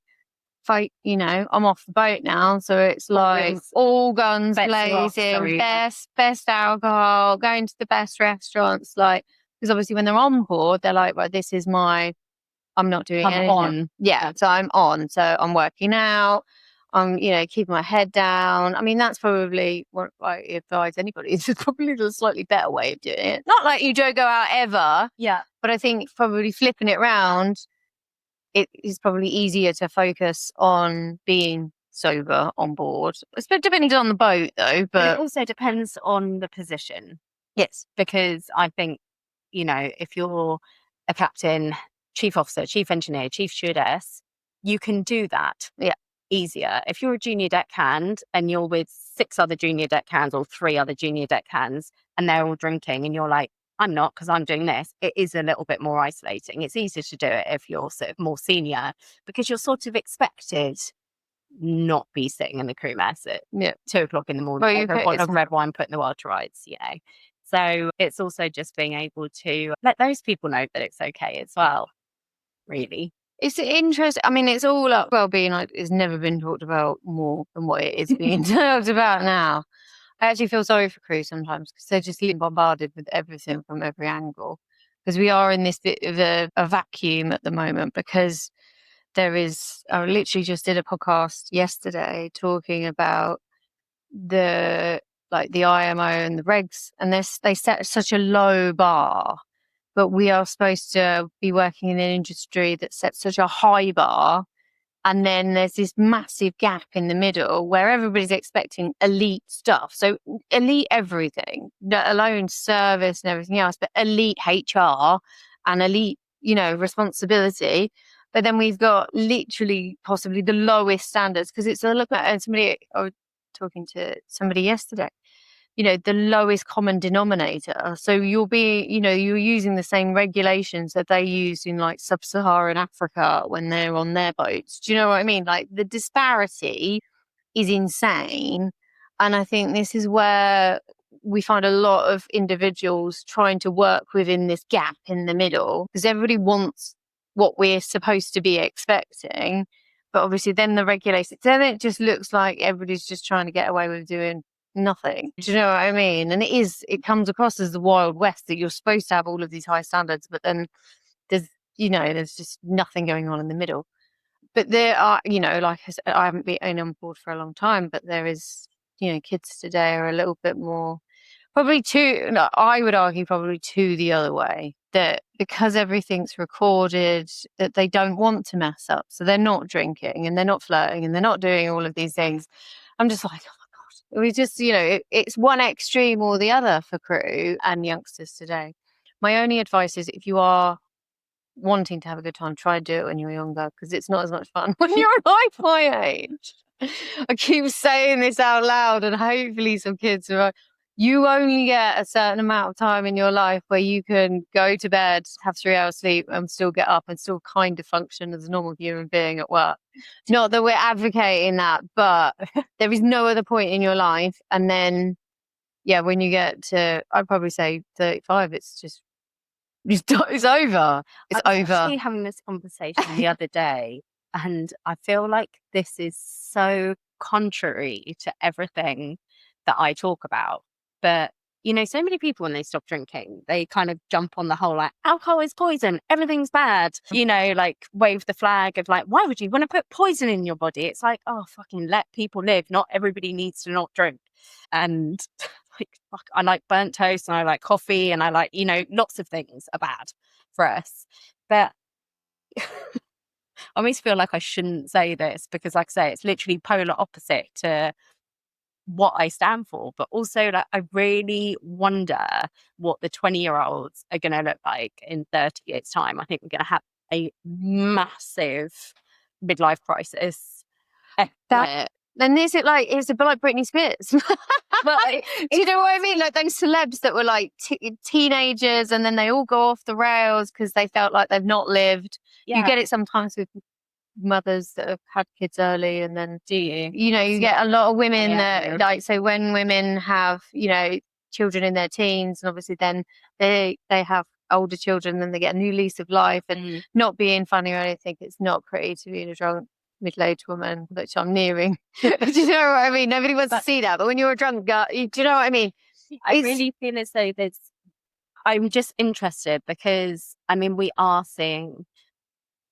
Speaker 1: I'm off the boat now, so it's like all guns blazing, best alcohol, going to the best restaurants, like, because obviously when they're on board, they're like, right, this is I'm not doing anything. On. Yeah, so I'm on, so I'm working out, I'm, keeping my head down. I mean, that's probably what I advise anybody. It's probably the slightly better way of doing it. Not like you don't go out ever.
Speaker 2: Yeah.
Speaker 1: But I think probably flipping it around, it is probably easier to focus on being sober on board. It's depending on the boat, though. But
Speaker 2: it also depends on the position.
Speaker 1: Yes.
Speaker 2: Because I think, if you're a captain, chief officer, chief engineer, chief stewardess, you can do that.
Speaker 1: Yeah.
Speaker 2: Easier. If you're a junior deckhand and you're with 6 other junior deckhands or 3 other junior deckhands and they're all drinking and you're like, I'm not because I'm doing this, it is a little bit more isolating. It's easier to do it if you're sort of more senior because you're sort of expected not be sitting in the crew mess at 2 o'clock in the morning for a bottle of red wine putting the world to rights, So it's also just being able to let those people know that it's okay as well, really.
Speaker 1: It's interesting. I mean, it's all up. Well-being it's never been talked about more than what it is being talked about now. I actually feel sorry for crew sometimes because they're just getting bombarded with everything from every angle. Because we are in this bit of a vacuum at the moment because I literally just did a podcast yesterday talking about the IMO and the regs, and they set such a low bar. But we are supposed to be working in an industry that sets such a high bar. And then there's this massive gap in the middle where everybody's expecting elite stuff. So elite everything, not alone service and everything else, but elite HR and elite, responsibility. But then we've got literally possibly the lowest standards because it's a look at I was talking to somebody yesterday. The lowest common denominator. So you're using the same regulations that they use in like sub-Saharan Africa when they're on their boats. Do you know what I mean? Like the disparity is insane. And I think this is where we find a lot of individuals trying to work within this gap in the middle because everybody wants what we're supposed to be expecting. But obviously then then it just looks like everybody's just trying to get away with doing nothing. Do you know what I mean? And it comes across as the Wild West that you're supposed to have all of these high standards, but then there's just nothing going on in the middle. But there are, like I said, I haven't been on board for a long time, but there is, kids today are a little bit more, I would argue probably the other way, that because everything's recorded, that they don't want to mess up. So they're not drinking and they're not flirting and they're not doing all of these things. I'm just like, we just, it's one extreme or the other for crew and youngsters today. My only advice is if you are wanting to have a good time, try to do it when you're younger because it's not as much fun when you're like my age. I keep saying this out loud and hopefully some kids are like, you only get a certain amount of time in your life where you can go to bed, have 3 hours sleep and still get up and still kind of function as a normal human being at work. Not that we're advocating that, but there is no other point in your life. And then, when you get to, I'd probably say 35, it's over. It's over.
Speaker 2: I was actually having this conversation the other day and I feel like this is so contrary to everything that I talk about. But you know, so many people when they stop drinking, they kind of jump on the whole like alcohol is poison, everything's bad, you know, like wave the flag of like, why would you want to put poison in your body? It's like, oh, fucking let people live. Not everybody needs to not drink. And like, fuck, I like burnt toast and I like coffee and I like, you know, lots of things are bad for us. But I always feel like I shouldn't say this because, like I say, it's literally polar opposite to what I stand for. But also, like, I really wonder what the 20-year-olds are going to look like in 30 years' time. I think we're going to have a massive midlife crisis.
Speaker 1: Then is it like, it's a bit like Britney Spears?
Speaker 2: Well,
Speaker 1: do you know what I mean? Like those celebs that were like teenagers and then they all go off the rails because they felt like they've not lived.
Speaker 2: yeah.
Speaker 1: You get it sometimes with mothers that have had kids early, and then
Speaker 2: Do you?
Speaker 1: you know, you get a lot of women
Speaker 2: Yeah.
Speaker 1: that like, so when women have, you know, children in their teens, and obviously then they have older children, then they get a new lease of life. And not being funny or anything, it's not pretty to be a drunk middle-aged woman, which I'm nearing. Do you know what I mean? Nobody wants to see that, but when you're a drunk guy, do you know what I mean?
Speaker 2: I really feel as though I'm just interested because, I mean, we are seeing,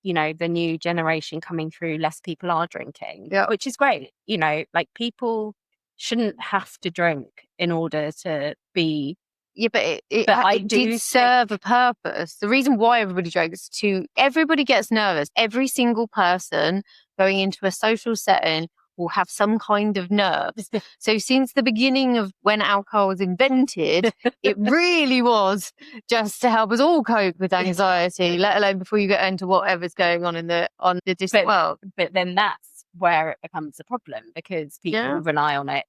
Speaker 2: you know, the new generation coming through, less people are drinking, which is great. You know, like people shouldn't have to drink in order to be.
Speaker 1: Yeah, but it did serve a purpose. The reason why everybody drinks everybody gets nervous. Every single person going into a social setting will have some kind of nerves. So since the beginning of when alcohol was invented, it really was just to help us all cope with anxiety, let alone before you get into whatever's going on in the distant world.
Speaker 2: But then that's where it becomes a problem because people rely on it.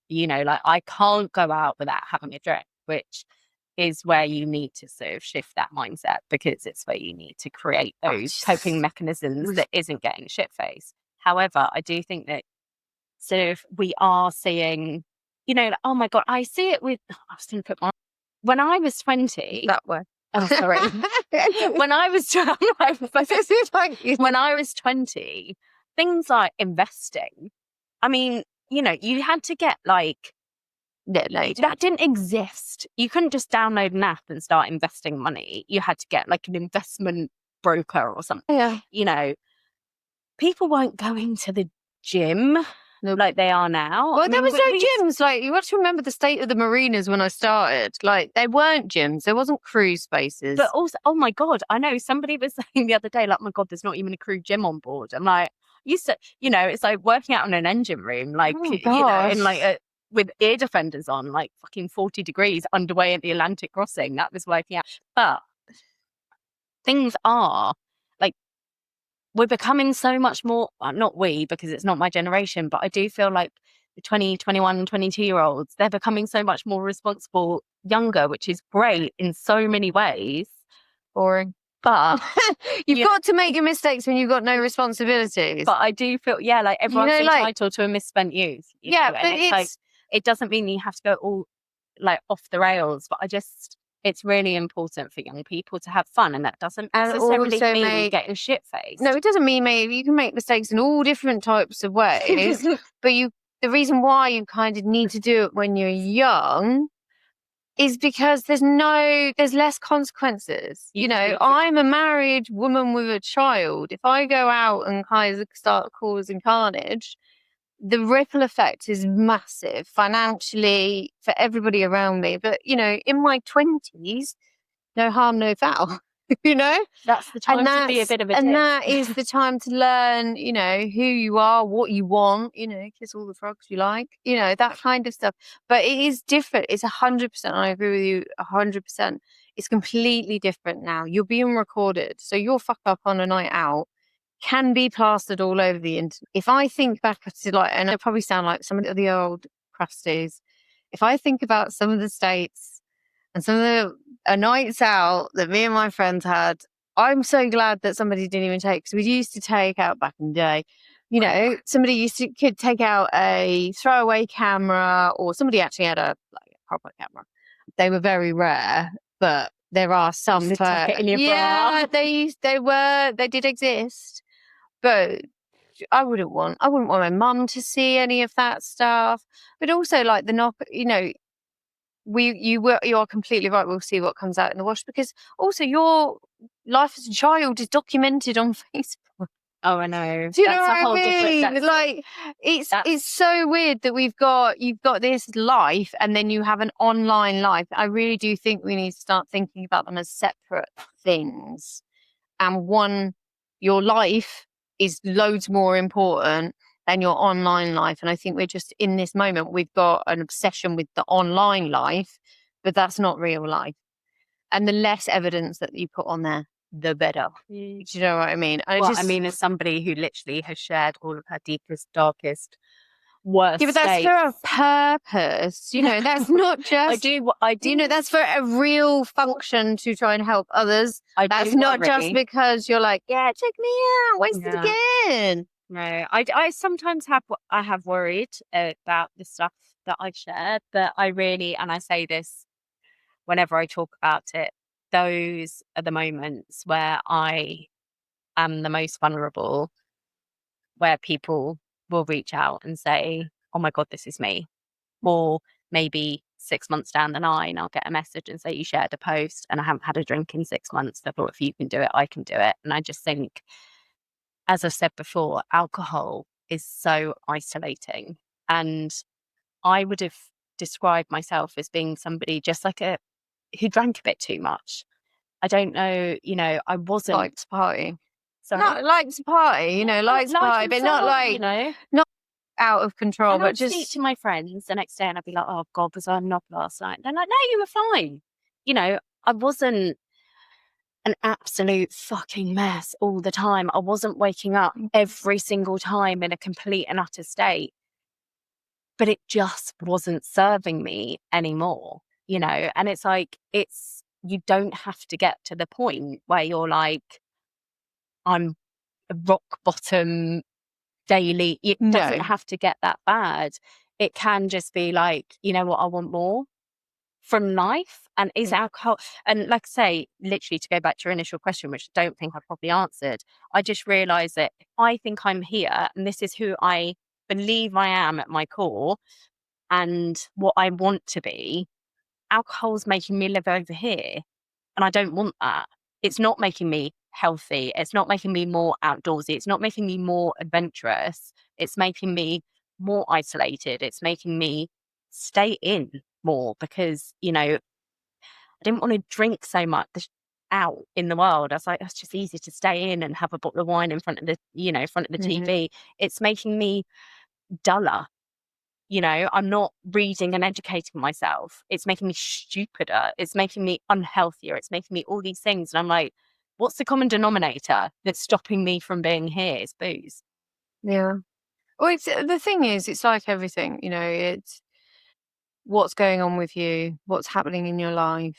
Speaker 2: You know, like I can't go out without having a drink, which is where you need to sort of shift that mindset because it's where you need to create those coping mechanisms that isn't getting shit-faced. However, I do think that sort of we are seeing, you know, oh my God, I see it with, I was going to put my, when I was 20.
Speaker 1: That way.
Speaker 2: Oh, sorry. when I was 20, things like investing, I mean, you know, you had to get like, that didn't exist. You couldn't just download an app and start investing money. You had to get like an investment broker or something.
Speaker 1: Yeah.
Speaker 2: You know, people weren't going to the gym like they are now.
Speaker 1: Well, there was no gyms. Like, you have to remember the state of the marinas when I started. Like, they weren't gyms. There wasn't cruise spaces.
Speaker 2: But also, oh my God, I know somebody was saying the other day, like, oh my God, there's not even a crew gym on board. I'm like, used to, you know, it's like working out in an engine room, like, you know, and like with ear defenders on, like fucking 40 degrees underway at the Atlantic crossing. That was working out. But things are like, we're becoming so much more, well, not we, because it's not my generation, but I do feel like the 20, 21, 22-year-olds, they're becoming so much more responsible younger, which is great in so many ways.
Speaker 1: Boring. But you've got to make your mistakes when you've got no responsibilities.
Speaker 2: But I do feel, like everyone's entitled to a misspent youth.
Speaker 1: Yeah, but it's
Speaker 2: like, it doesn't mean you have to go all like off the rails, but it's really important for young people to have fun, and that doesn't necessarily mean getting shit-faced.
Speaker 1: No, it doesn't mean you can make mistakes in all different types of ways. But the reason why you kind of need to do it when you're young is because there's less consequences. You know, I'm a married woman with a child. If I go out and kind of start causing carnage, the ripple effect is massive financially for everybody around me. But, you know, in my 20s, no harm, no foul. You know,
Speaker 2: that's the time to be a bit of a dick.
Speaker 1: And that is the time to learn, you know, who you are, what you want, you know, kiss all the frogs you like, you know, that kind of stuff. But it is different. It's 100%. I agree with you 100%. It's completely different now. You're being recorded. So your fuck up on a night out can be plastered all over the internet. If I think back to like, and I probably sound like some of the old crusties, if I think about some of the states and some of the nights out that me and my friends had, I'm so glad that somebody didn't even take, because we used to take out back in the day, you know, somebody could take out a throwaway camera, or somebody actually had a proper camera. They were very rare, but there are some. They did exist, but I wouldn't want my mum to see any of that stuff. But also, like, you know, you're completely right. We'll see what comes out in the wash, because also your life as a child is documented on Facebook.
Speaker 2: Oh, I know.
Speaker 1: Do you know
Speaker 2: That's a
Speaker 1: what I
Speaker 2: whole different.
Speaker 1: mean? Like, it's so weird that you've got this life and then you have an online life. I really do think we need to start thinking about them as separate things. And your life is loads more important than your online life. And I think we're just in this moment, we've got an obsession with the online life, but that's not real life. And the less evidence that you put on there, the better. Do you know what I mean?
Speaker 2: I mean, as somebody who literally has shared all of her deepest, darkest, worst
Speaker 1: yeah, but that's
Speaker 2: states.
Speaker 1: for a purpose. You know, that's not just.
Speaker 2: I do.
Speaker 1: You know, that's for a real function to try and help others. That's not just because you're like, yeah, check me out, wasted again.
Speaker 2: No, I sometimes have worried about the stuff that I've shared, but I really, and I say this whenever I talk about it, those are the moments where I am the most vulnerable, where people will reach out and say, oh my God, this is me. Or maybe 6 months down the line, I'll get a message and say, you shared a post and I haven't had a drink in 6 months. I thought, if you can do it, I can do it. And I just think, as I've said before, alcohol is so isolating. And I would have described myself as being somebody just like who drank a bit too much. I don't know, I wasn't.
Speaker 1: Liked to party.
Speaker 2: Sorry?
Speaker 1: Not liked to party, liked to party, but not like, not out of control,
Speaker 2: and
Speaker 1: but
Speaker 2: I'd
Speaker 1: just.
Speaker 2: speak to my friends the next day and I'd be like, oh God, was I knob last night? They're like, no, you were fine. I wasn't an absolute fucking mess all the time. I wasn't waking up every single time in a complete and utter state, but it just wasn't serving me anymore, and it's like, you don't have to get to the point where you're like, I'm rock bottom daily. It doesn't have to get that bad. It can just be like, you know what, I want more from life. And is alcohol, and like I say, literally to go back to your initial question, which I don't think I probably answered, I just realized that I think I'm here and this is who I believe I am at my core and what I want to be. Alcohol's making me live over here and I don't want that. It's not making me healthy. It's not making me more outdoorsy. It's not making me more adventurous. It's making me more isolated. It's making me stay in more because, I didn't want to drink so much out in the world. I was like, it's just easy to stay in and have a bottle of wine in front of the TV. It's making me duller. I'm not reading and educating myself. It's making me stupider. It's making me unhealthier. It's making me all these things. And I'm like, what's the common denominator that's stopping me from being here? It's booze.
Speaker 1: Yeah. Well, the thing is, it's like everything, it's what's going on with you, what's happening in your life.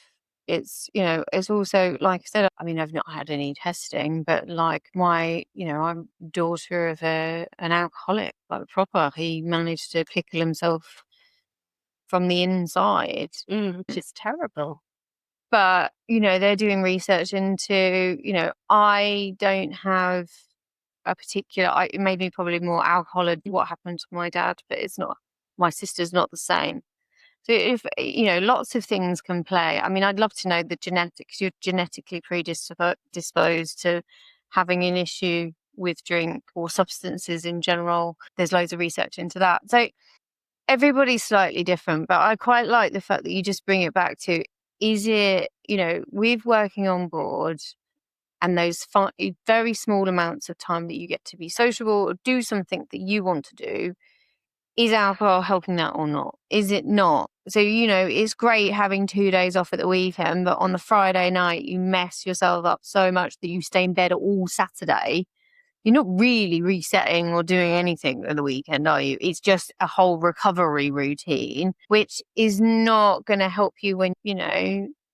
Speaker 1: It's, it's also, like I said, I mean, I've not had any testing, but like I'm daughter of an alcoholic, like proper. He managed to pickle himself from the inside.
Speaker 2: Which is terrible.
Speaker 1: But, they're doing research into, I don't have a particular, it made me probably more alcoholic what happened to my dad, but it's not, my sister's not the same. So if, lots of things can play. I mean, I'd love to know the genetics. You're genetically predisposed to having an issue with drink or substances in general. There's loads of research into that. So everybody's slightly different, but I quite like the fact that you just bring it back to, is it, with working on board and those very small amounts of time that you get to be sociable or do something that you want to do, is alcohol helping that or not? Is it not? So, it's great having 2 days off at the weekend, but on the Friday night, you mess yourself up so much that you stay in bed all Saturday. You're not really resetting or doing anything at the weekend, are you? It's just a whole recovery routine, which is not going to help you when,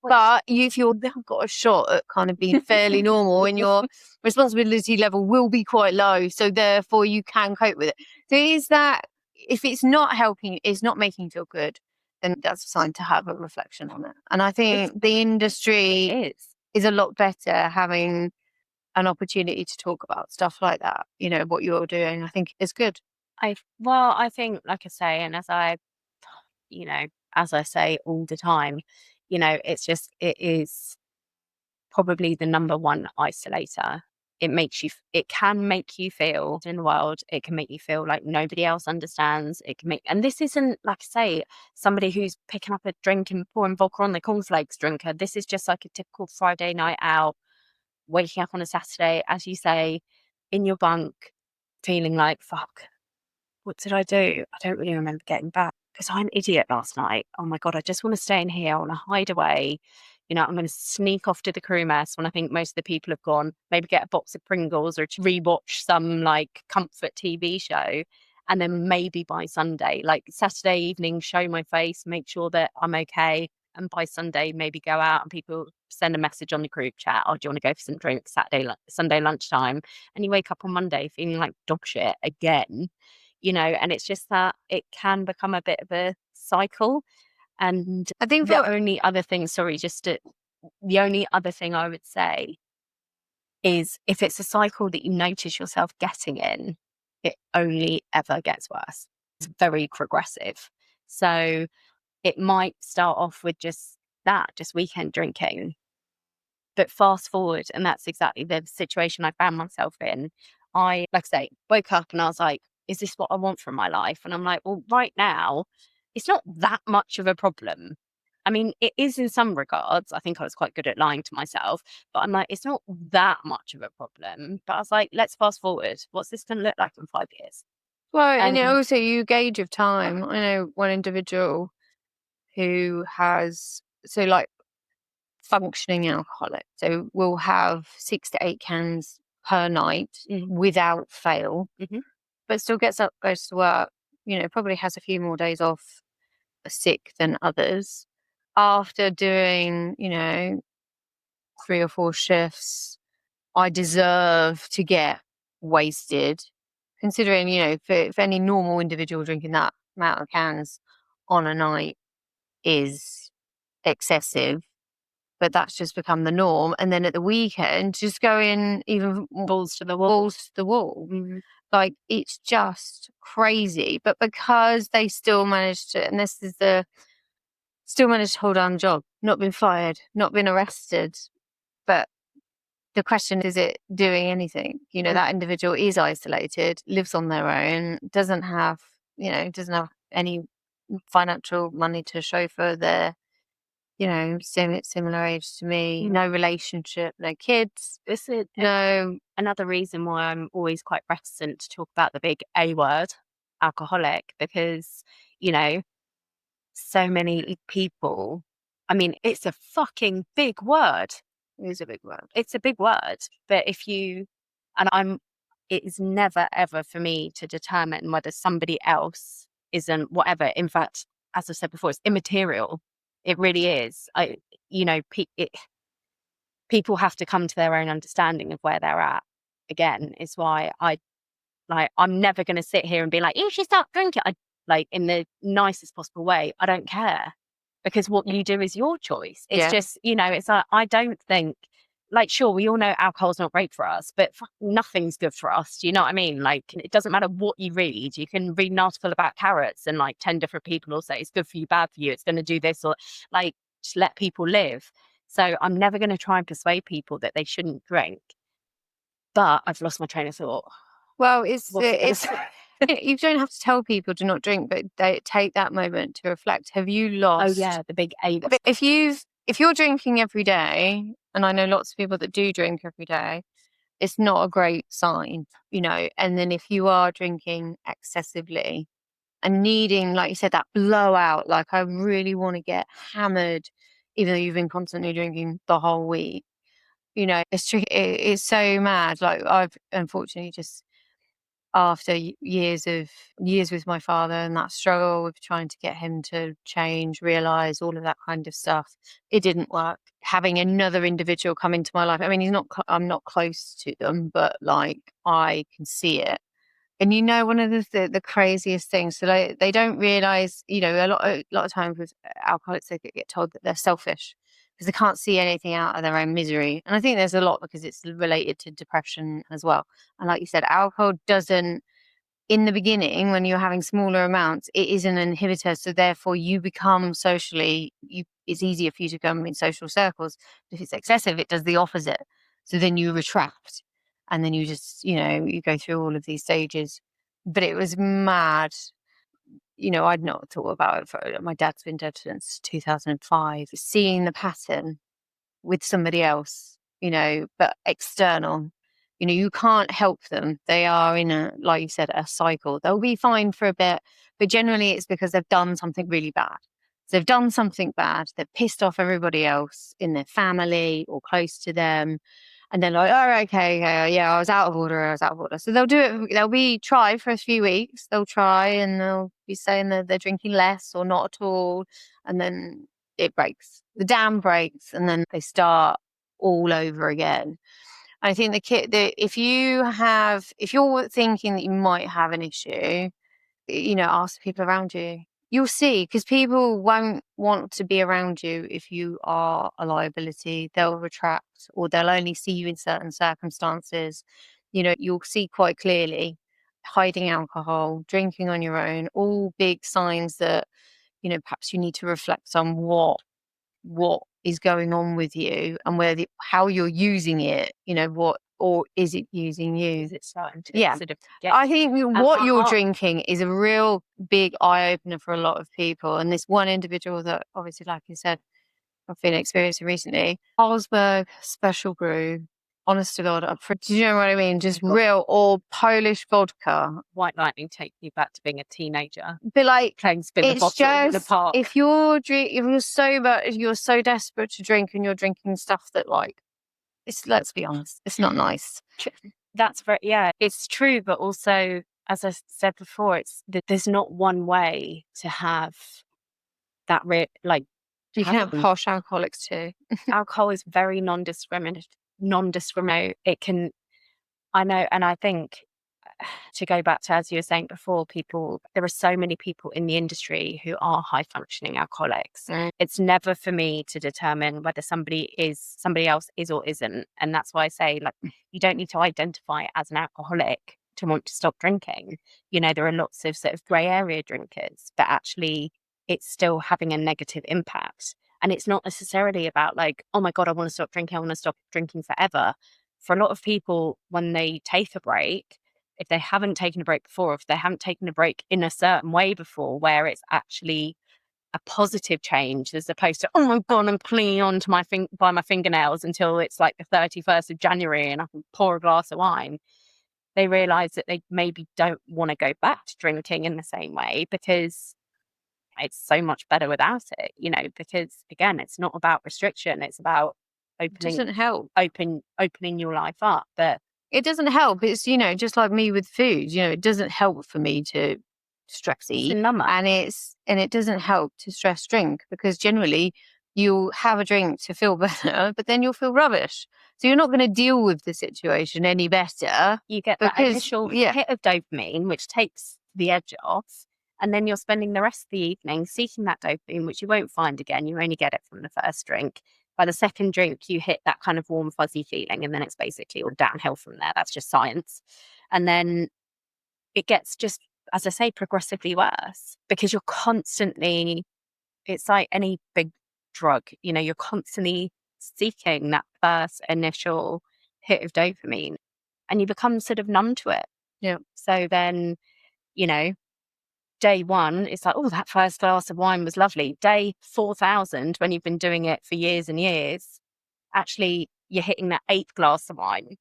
Speaker 1: but if you've now got a shot at kind of being fairly normal and your responsibility level will be quite low, so therefore you can cope with it. So is that, if it's not helping, it's not making you feel good, then that's a sign to have a reflection on it. And I think the industry is a lot better having an opportunity to talk about stuff like that. What you're doing, I think is good.
Speaker 2: I think, like I say, and as I, as I say all the time, it is probably the number one isolator. It can make you feel in the world. It can make you feel like nobody else understands. And this isn't, like I say, somebody who's picking up a drink and pouring vodka on their cornflakes drinker. This is just like a typical Friday night out, waking up on a Saturday, as you say, in your bunk, feeling like, fuck, what did I do? I don't really remember getting back because I'm an idiot last night. Oh my God, I just want to stay in here. I want to hide away. I'm going to sneak off to the crew mess when I think most of the people have gone, maybe get a box of Pringles or to rewatch some like comfort TV show. And then maybe by Sunday, like Saturday evening, show my face, make sure that I'm okay. And by Sunday, maybe go out and people send a message on the group chat. Oh, do you want to go for some drinks Sunday lunchtime? And you wake up on Monday feeling like dog shit again. And it's just that it can become a bit of a cycle. And
Speaker 1: I think
Speaker 2: the only other thing I would say is if it's a cycle that you notice yourself getting in, it only ever gets worse. It's very progressive. So it might start off with just weekend drinking. But fast forward, and that's exactly the situation I found myself in. I, like I say, woke up and I was like, is this what I want from my life? And I'm like, well, right now, it's not that much of a problem. I mean, it is in some regards. I think I was quite good at lying to myself, but I'm like, it's not that much of a problem. But I was like, let's fast forward. What's this going to look like in 5 years?
Speaker 1: Well, and also you gauge of time. I know one individual who has, so like functioning alcoholic, so will have 6 to 8 cans per night without fail, but still gets up, goes to work, probably has a few more days off sick than others. After doing, 3 or 4 shifts, I deserve to get wasted. Considering, if any normal individual drinking that amount of cans on a night is excessive, but that's just become the norm. And then at the weekend, just going even
Speaker 2: balls to the wall.
Speaker 1: Like, it's just crazy. But because they still managed to, and still managed to hold on the job, not been fired, not been arrested. But the question is it doing anything? That individual is isolated, lives on their own, doesn't have any financial money to show for their, similar age to me, no relationship, no kids.
Speaker 2: This is
Speaker 1: no.
Speaker 2: Another reason why I'm always quite reticent to talk about the big A word, alcoholic, because, so many people, I mean, it's a fucking big word.
Speaker 1: It is a big word.
Speaker 2: It's a big word. But it is never, ever for me to determine whether somebody else isn't whatever. In fact, as I said before, it's immaterial. It really is. People have to come to their own understanding of where they're at. Again, it's why I'm never going to sit here and be like, you should stop drinking. In the nicest possible way. I don't care, because what you do is your choice. It's just, it's like, I don't think, sure, we all know alcohol's not great for us, but nothing's good for us. Do you know what I mean? It doesn't matter what you read. You can read an article about carrots and 10 different people will say it's good for you, bad for you, it's going to do this, or just let people live. So I'm never going to try and persuade people that they shouldn't drink. But I've lost my train of thought.
Speaker 1: Well, it's you don't have to tell people to not drink, but they take that moment to reflect. Have you lost?
Speaker 2: Oh yeah, the big A.
Speaker 1: If you're drinking every day, and I know lots of people that do drink every day, it's not a great sign, And then if you are drinking excessively and needing, like you said, that blowout, like I really want to get hammered, even though you've been constantly drinking the whole week, it's tricky. It's so mad. Like, I've unfortunately just, after years with my father and that struggle with trying to get him to change, realize all of that kind of stuff, it didn't work. Having another individual come into my life, I mean, I'm not close to them, but I can see it. And one of the craziest things, so they don't realize, a lot of times with alcoholics, they get told that they're selfish because they can't see anything out of their own misery. And I think there's a lot because it's related to depression as well. And like you said, alcohol doesn't in the beginning, when you're having smaller amounts, it is an inhibitor. So therefore you become socially, it's easier for you to come in social circles. If it's excessive, it does the opposite. So then you retract, and then you just, you go through all of these stages. But it was mad. I'd not thought about it. My dad's been dead since 2005. Seeing the pattern with somebody else, but external. You can't help them. They are in like you said, a cycle. They'll be fine for a bit, but generally it's because they've done something really bad. So they've done something bad. They've pissed off everybody else in their family or close to them. And they're like, oh, okay, yeah, I was out of order. So they'll do it. They'll try for a few weeks. They'll try and they'll be saying that they're drinking less or not at all. And then it breaks. The dam breaks, and then they start all over again. I think if you're thinking that you might have an issue, ask the people around you. You'll see, because people won't want to be around you if you are a liability. They'll retract, or they'll only see you in certain circumstances. You'll see quite clearly hiding alcohol, drinking on your own, all big signs that, perhaps you need to reflect on what is going on with you and how you're using it, or is it using you?
Speaker 2: Is it starting to sort of get...
Speaker 1: I think what you're drinking is a real big eye-opener for a lot of people. And this one individual that, obviously, like you said, I've been experiencing recently, Carlsberg Special Brew, honest to God, do you know what I mean? Just real, or Polish vodka.
Speaker 2: White Lightning take you back to being a teenager.
Speaker 1: But like,
Speaker 2: playing spin the bottle in the park.
Speaker 1: If you're sober, if you're so desperate to drink and you're drinking stuff that, like, let's be honest, it's not nice.
Speaker 2: That's it's true. But also, as I said before, there's not one way to have that
Speaker 1: you can have posh alcoholics too.
Speaker 2: Alcohol is very non-discriminate. It can, I know, and I think, to go back to, as you were saying before, there are so many people in the industry who are high functioning alcoholics. It's never for me to determine whether somebody else is or isn't. And that's why I say, like, you don't need to identify as an alcoholic to want to stop drinking. There are lots of sort of grey area drinkers, but actually it's still having a negative impact. And it's not necessarily about like, oh my God, I want to stop drinking. I want to stop drinking forever. For a lot of people, when they take a break, if they haven't taken a break before, if they haven't taken a break in a certain way before, where it's actually a positive change, as opposed to, oh my God, I'm clinging on to by my fingernails until it's like the 31st of January and I can pour a glass of wine, they realise that they maybe don't want to go back to drinking in the same way, because it's so much better without it, because again, it's not about restriction, it's about opening your life up. But
Speaker 1: it doesn't help. It's, just like me with food, it doesn't help for me to stress eat, and it doesn't help to stress drink, because generally you'll have a drink to feel better, but then you'll feel rubbish. So you're not going to deal with the situation any better.
Speaker 2: You get that initial hit of dopamine, which takes the edge off. And then you're spending the rest of the evening seeking that dopamine, which you won't find again. You only get it from the first drink. By the second drink, you hit that kind of warm, fuzzy feeling, and then it's basically all downhill from there. That's just science. And then it gets just, as I say, progressively worse, because you're constantly, it's like any big drug, you're constantly seeking that first initial hit of dopamine, and you become sort of numb to it.
Speaker 1: Yeah.
Speaker 2: So then, day one, it's like, oh, that first glass of wine was lovely. Day 4,000, when you've been doing it for years and years, actually you're hitting that 8th glass of wine,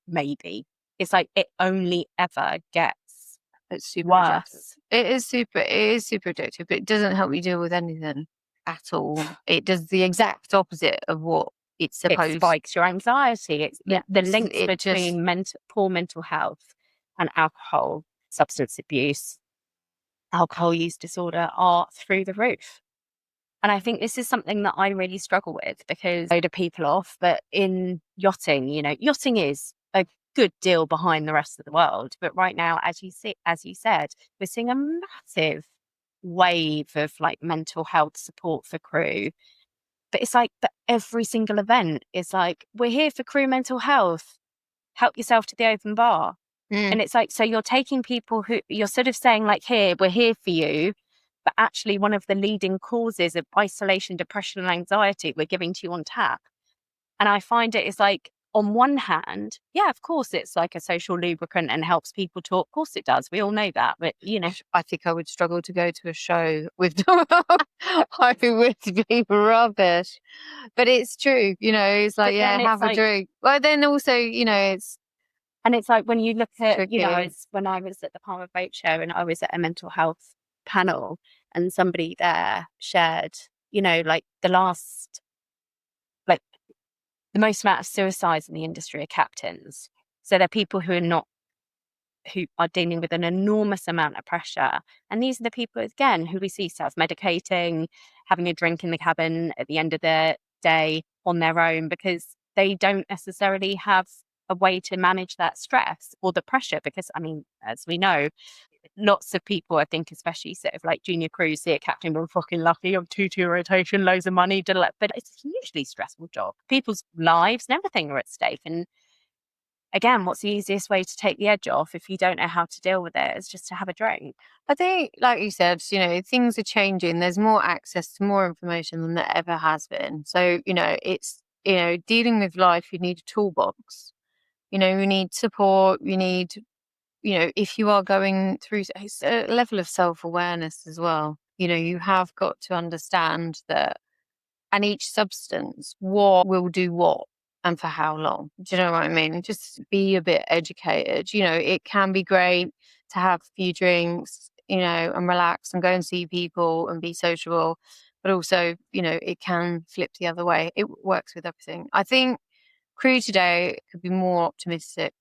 Speaker 2: maybe. It's like it only ever gets
Speaker 1: super
Speaker 2: worse.
Speaker 1: It is super addictive, but it doesn't help you deal with anything at all. It does the exact opposite of what it's supposed to.
Speaker 2: It spikes your anxiety. It's the links between poor mental health and alcohol, substance abuse, alcohol use disorder are through the roof. And I think this is something that I really struggle with, because I load of people off. But in yachting, yachting is a good deal behind the rest of the world. But right now, as you said, we're seeing a massive wave of like mental health support for crew. But it's like that every single event is like, we're here for crew mental health. Help yourself to the open bar. And it's like, so you're taking people who you're sort of saying like, here, we're here for you. But actually one of the leading causes of isolation, depression and anxiety we're giving to you on tap. And I find it is like, on one hand, yeah, of course, it's like a social lubricant and helps people talk. Of course it does. We all know that. But, you know,
Speaker 1: I think I would struggle to go to a show with I would be rubbish. But it's true, you know, it's like, yeah, have a drink. Well, then also, you know, it's
Speaker 2: like when you look at,
Speaker 1: tricky.
Speaker 2: you know, it's when I was at the Palmer Boat Show and I was at a mental health panel and somebody there shared, you know, like the most amount of suicides in the industry are captains. So they're people who are dealing with an enormous amount of pressure. And these are the people, again, who we see self-medicating, having a drink in the cabin at the end of the day on their own, because they don't necessarily have a way to manage that stress or the pressure. Because, I mean, as we know, lots of people, I think, especially sort of like junior crews, see a captain, we're fucking lucky, I'm 2-2 rotation, loads of money, but it's a hugely stressful job. People's lives and everything are at stake. And again, what's the easiest way to take the edge off if you don't know how to deal with it is just to have a drink.
Speaker 1: I think, like you said, you know, things are changing. There's more access to more information than there ever has been. So, you know, it's, you know, dealing with life, you need a toolbox. You know, you need support, you need, you know, if you are going through a level of self-awareness as well, you know, you have got to understand that, and each substance, what will do what and for how long. Do you know what I mean? Just be a bit educated. You know, it can be great to have a few drinks, you know, and relax and go and see people and be sociable. But also, you know, it can flip the other way. It works with everything. I think crew today could be more optimistic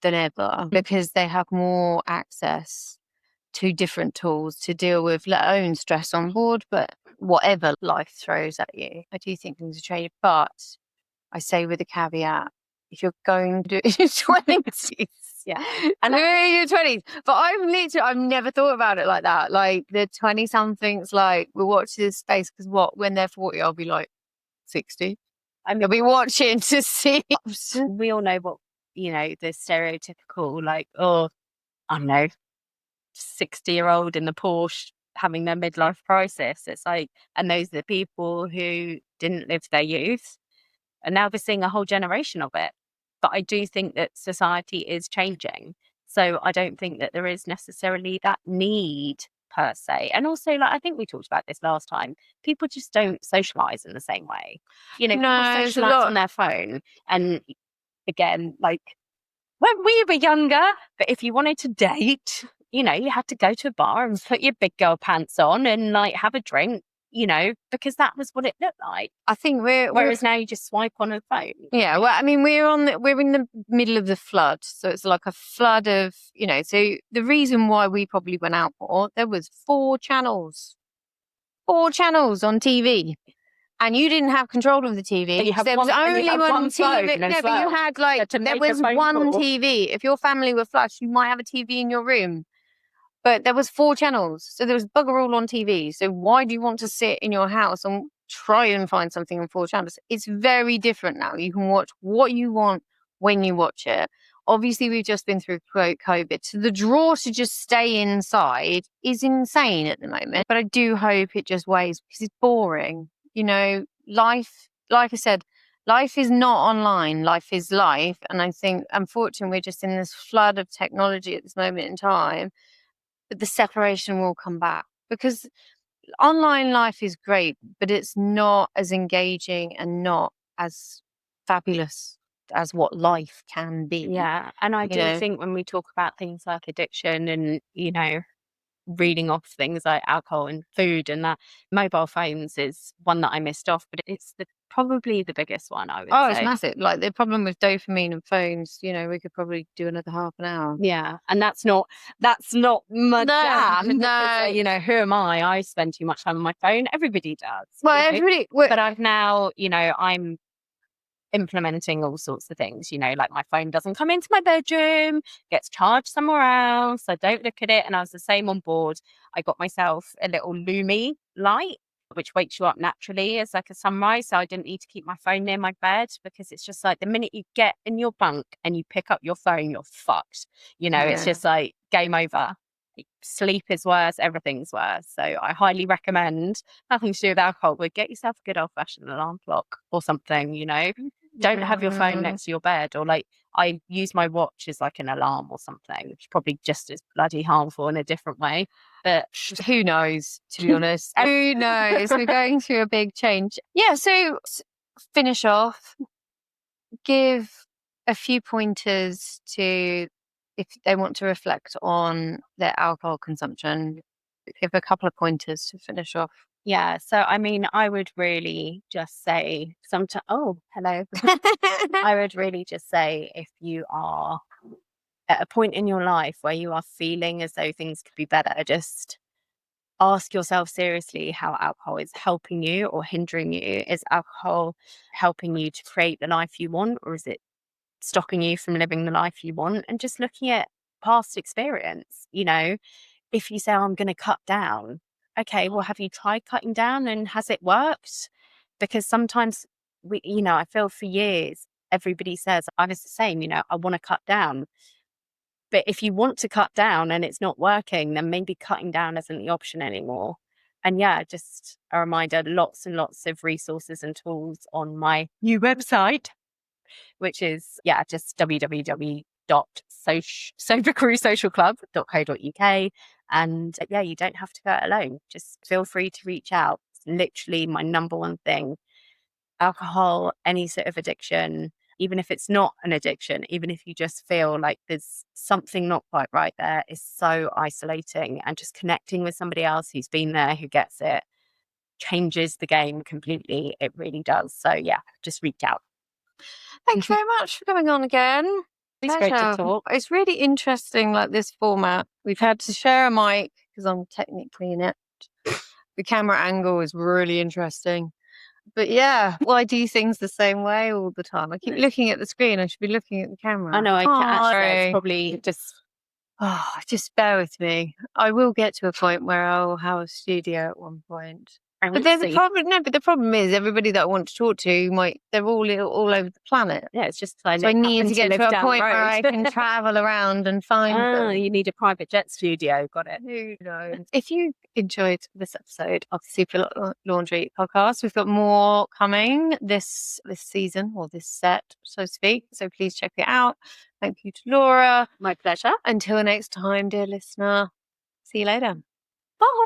Speaker 1: than ever because they have more access to different tools to deal with, let alone stress on board, but whatever life throws at you. I do think things are changing, but I say with a caveat, if you're going to do it in your 20s,
Speaker 2: yeah,
Speaker 1: and in your 20s, but I've never thought about it like that. Like the 20 somethings, like we'll watch this space because when they're 40, I'll be like 60. I'll be watching to see.
Speaker 2: We all know what, you know, the stereotypical, like, oh, I don't know, 60-year-old in the Porsche having their midlife crisis. It's like, and those are the people who didn't live their youth. And now we're seeing a whole generation of it. But I do think that society is changing. So I don't think that there is necessarily that need per se. And also, like, I think we talked about this last time. People just don't socialize in the same way. You know, people socialize on their phone. And again, like, when we were younger, but if you wanted to date, you know, you had to go to a bar and put your big girl pants on and like have a drink, you know, because that was what it looked like.
Speaker 1: I think
Speaker 2: whereas now you just swipe on a phone.
Speaker 1: Yeah, well, I mean, we're in the middle of the flood, so it's like a flood of, you know. So the reason why we probably went out more, there was 4 channels on TV, and you didn't have control of the TV. There was only one TV. No, but you had like there was one TV. If your family were flush, you might have a TV in your room. But there was 4 channels, so there was bugger all on TV. So why do you want to sit in your house and try and find something on 4 channels? It's very different now. You can watch what you want when you watch it. Obviously, we've just been through COVID, so the draw to just stay inside is insane at the moment. But I do hope it just weighs because it's boring. You know, life, like I said, life is not online. Life is life. And I think, unfortunately, we're just in this flood of technology at this moment in time. But the separation will come back because online life is great, but it's not as engaging and not as fabulous as what life can be.
Speaker 2: Yeah. And I do think when we talk about things like addiction and, you know, reading off things like alcohol and food and that, mobile phones is one that I missed off, but it's probably the biggest one, I would say.
Speaker 1: It's massive. Like the problem with dopamine and phones, you know, we could probably do another half an hour.
Speaker 2: Yeah. And that's not my jam. No. You know, who am I? I spend too much time on my phone. Everybody does.
Speaker 1: Well, everybody.
Speaker 2: But I've now, you know, I'm implementing all sorts of things, you know, like my phone doesn't come into my bedroom, gets charged somewhere else. I don't look at it. And I was the same on board. I got myself a little Lumi light, which wakes you up naturally as like a sunrise. So I didn't need to keep my phone near my bed, because it's just like the minute you get in your bunk and you pick up your phone, you're fucked. It's just like game over. Sleep is worse, everything's worse. So I highly recommend, nothing to do with alcohol, but get yourself a good old fashioned alarm clock or something, Don't have your phone next to your bed, or like I use my watch as like an alarm or something, which is probably just as bloody harmful in a different way. But
Speaker 1: who knows, to be honest? Who knows? We're going through a big change. Yeah, so finish off, give a few pointers to, if they want to reflect on their alcohol consumption, give a couple of pointers to finish off.
Speaker 2: Yeah, so I mean, I would really just say sometimes, oh, hello. I would really just say, if you are at a point in your life where you are feeling as though things could be better, just ask yourself seriously how alcohol is helping you or hindering you. Is alcohol helping you to create the life you want, or is it stopping you from living the life you want? And just looking at past experience, if you say, oh, I'm going to cut down. Okay, well, have you tried cutting down, and has it worked? Because sometimes I feel for years, everybody says, I was the same, I want to cut down. But if you want to cut down and it's not working, then maybe cutting down isn't the option anymore. And yeah, just a reminder, lots and lots of resources and tools on my new website, which is, just www.sobercrewsocialclub.co.uk. And you don't have to go it alone. Just feel free to reach out. It's literally my number one thing. Alcohol, any sort of addiction, even if it's not an addiction, even if you just feel like there's something not quite right there, is so isolating. And just connecting with somebody else who's been there, who gets it, changes the game completely. It really does. So just reach out.
Speaker 1: Thank you very much for coming on again.
Speaker 2: It's great to talk.
Speaker 1: It's really interesting, like this format. We've had to share a mic because I'm technically inept. The camera angle is really interesting. But I do things the same way all the time. I keep looking at the screen. I should be looking at the camera.
Speaker 2: I know. I can't. It's probably
Speaker 1: just bear with me. I will get to a point where I'll have a studio at one point. But there's a problem. No, but the problem is everybody that I want to talk to they're all over the planet.
Speaker 2: Yeah, it's just
Speaker 1: so I need to get to a point where I can travel around and find them.
Speaker 2: You need a private jet studio. Got it.
Speaker 1: Who knows? If you enjoyed this episode of the Superyacht Laundry podcast, we've got more coming this season, or this set, so to speak. So please check it out. Thank you to Laura.
Speaker 2: My pleasure.
Speaker 1: Until next time, dear listener. See you later. Bye.